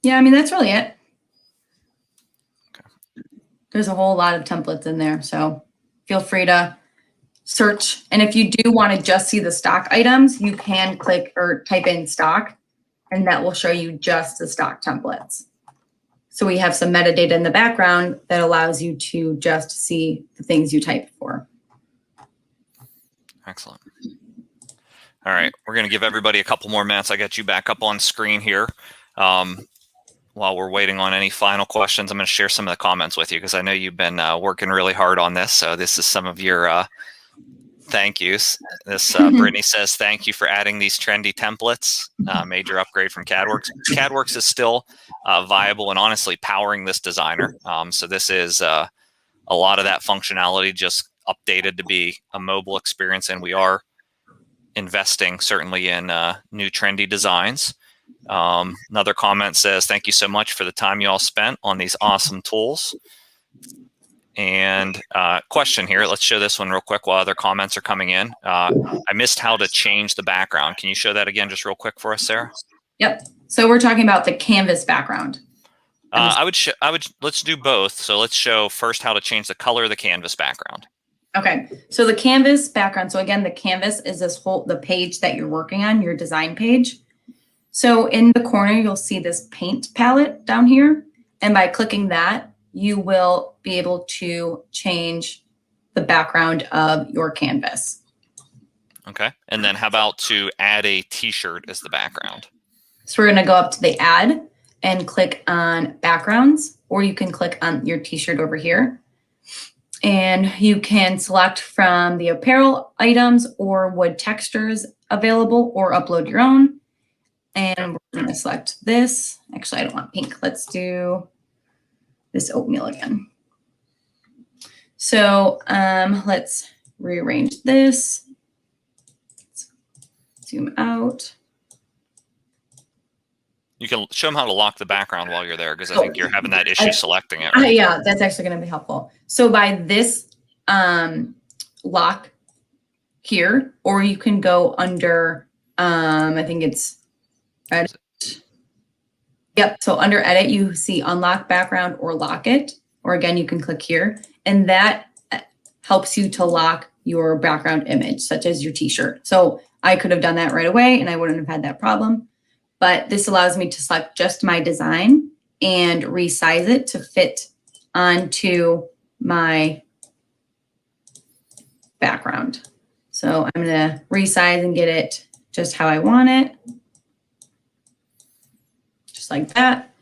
Yeah, I mean, that's really it. Okay. There's a whole lot of templates in there, so feel free to search. And if you do want to just see the stock items, you can click or type in stock, and that will show you just the stock templates. So we have some metadata in the background that allows you to just see the things you typed for. Excellent. All right, we're going to give everybody a couple more minutes. I got you back up on screen here. While we're waiting on any final questions, I'm going to share some of the comments with you because I know you've been working really hard on this. So this is some of your thank yous. This Brittany says, thank you for adding these trendy templates. Major upgrade from CADWorks. CADWorks is still viable and honestly powering this designer. So this is a lot of that functionality just updated to be a mobile experience, and we are investing certainly in new trendy designs. Another comment says, thank you so much for the time you all spent on these awesome tools. And question here, let's show this one real quick while other comments are coming in. I missed how to change the background. Can you show that again just real quick for us, Sarah? Yep. So we're talking about the canvas background. Let's do both. So let's show first how to change the color of the canvas background. Okay. So the canvas background. So again, the canvas is the page that you're working on, your design page. So in the corner, you'll see this paint palette down here. And by clicking that, you will be able to change the background of your canvas. Okay. And then how about to add a t-shirt as the background? So we're going to go up to the add and click on backgrounds, or you can click on your t-shirt over here. And you can select from the apparel items or wood textures available, or upload your own. And we're going to select this. Actually, I don't want pink. Let's do this oatmeal again. So let's rearrange this. Let's zoom out. You can show them how to lock the background while you're there, because I think you're having that issue selecting it. Right? Yeah, that's actually going to be helpful. So by this lock here, or you can go under, I think it's edit. Yep. So under edit, you see unlock background or lock it, or again, you can click here, and that helps you to lock your background image, such as your t-shirt. So I could have done that right away and I wouldn't have had that problem. But this allows me to select just my design and resize it to fit onto my background. So I'm going to resize and get it just how I want it. Just like that.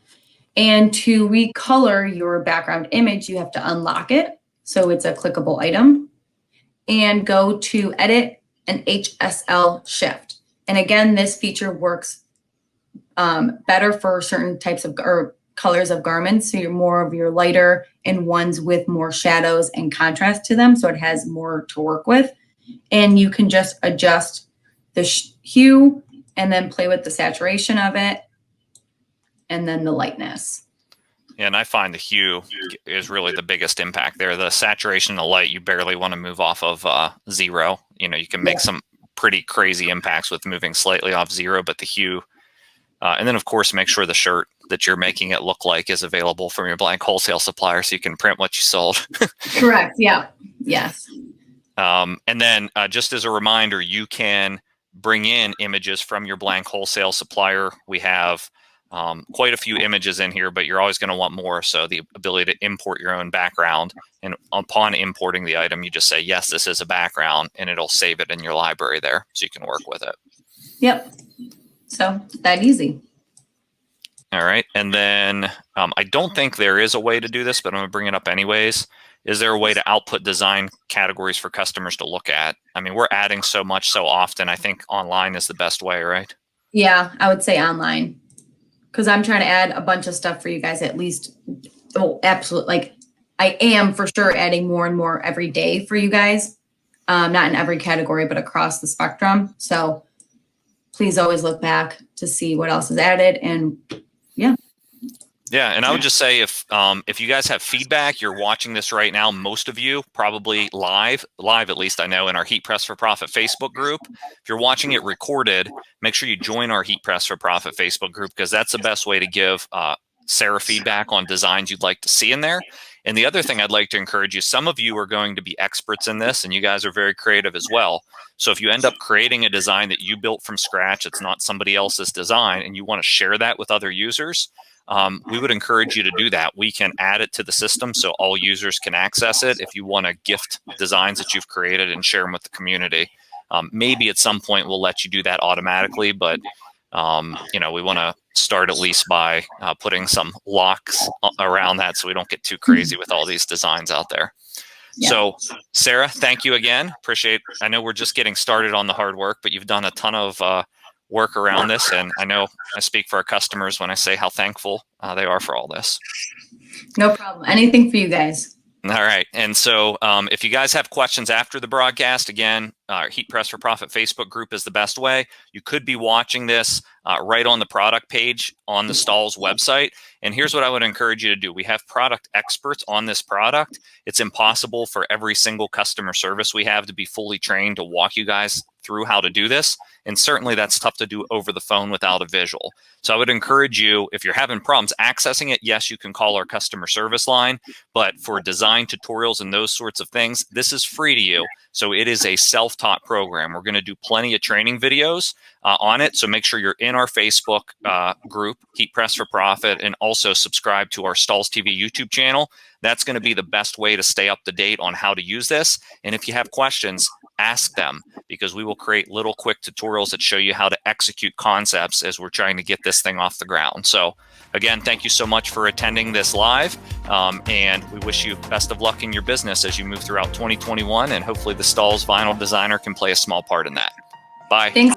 And to recolor your background image, you have to unlock it. So it's a clickable item. And go to edit and HSL shift. And again, this feature works better for certain types of colors of garments. So you're more of your lighter and ones with more shadows and contrast to them. So it has more to work with. And you can just adjust the hue and then play with the saturation of it. And then the lightness. Yeah, and I find the hue is really the biggest impact there. The saturation and the light, you barely want to move off of 0. You know, you can make some pretty crazy impacts with moving slightly off 0, but the hue, and then of course, make sure the shirt that you're making it look like is available from your blank wholesale supplier so you can print what you sold. Correct. Yeah. Yes. And then just as a reminder, you can bring in images from your blank wholesale supplier. We have quite a few images in here, but you're always going to want more. So the ability to import your own background, and upon importing the item, you just say, yes, this is a background, and it'll save it in your library there so you can work with it. Yep. So that easy. All right. And then I don't think there is a way to do this, but I'm going to bring it up anyways. Is there a way to output design categories for customers to look at? I mean, we're adding so much so often. I think online is the best way, right? Yeah, I would say online. because I'm trying to add a bunch of stuff for you guys at least. Oh, absolutely. Like I am for sure adding more and more every day for you guys. Not in every category, but across the spectrum. So please always look back to see what else is added. And yeah. Yeah, and I would just say if you guys have feedback, you're watching this right now, most of you probably live at least I know in our Heat Press for Profit Facebook group. If you're watching it recorded, make sure you join our Heat Press for Profit Facebook group, because that's the best way to give Sarah feedback on designs you'd like to see in there. And the other thing I'd like to encourage you, some of you are going to be experts in this, and you guys are very creative as well. So if you end up creating a design that you built from scratch, it's not somebody else's design, and you want to share that with other users, we would encourage you to do that. We can add it to the system so all users can access it if you want to gift designs that you've created and share them with the community. Maybe at some point we'll let you do that automatically, but we want to start at least by putting some locks around that so we don't get too crazy with all these designs out there. Yeah. So Sarah, thank you again. Appreciate, I know we're just getting started on the hard work, but you've done a ton of work around this, and I know I speak for our customers when I say how thankful they are for all this. No problem. Anything for you guys. All right. And so if you guys have questions after the broadcast, again, our Heat Press for Profit Facebook group is the best way. You could be watching this right on the product page on the STAHLS website. And here's what I would encourage you to do. We have product experts on this product. It's impossible for every single customer service we have to be fully trained to walk you guys through how to do this. And certainly that's tough to do over the phone without a visual. So I would encourage you, if you're having problems accessing it, yes, you can call our customer service line, but for design tutorials and those sorts of things, this is free to you. So it is a self-taught program. We're going to do plenty of training videos on it. So make sure you're in our Facebook group, Heat Press for Profit, and also subscribe to our STAHLS TV YouTube channel. That's going to be the best way to stay up to date on how to use this. And if you have questions, ask them, because we will create little quick tutorials that show you how to execute concepts as we're trying to get this thing off the ground. So again, thank you so much for attending this live. And we wish you best of luck in your business as you move throughout 2021. And hopefully the STAHLS Vinyl Designer can play a small part in that. Bye. Thanks.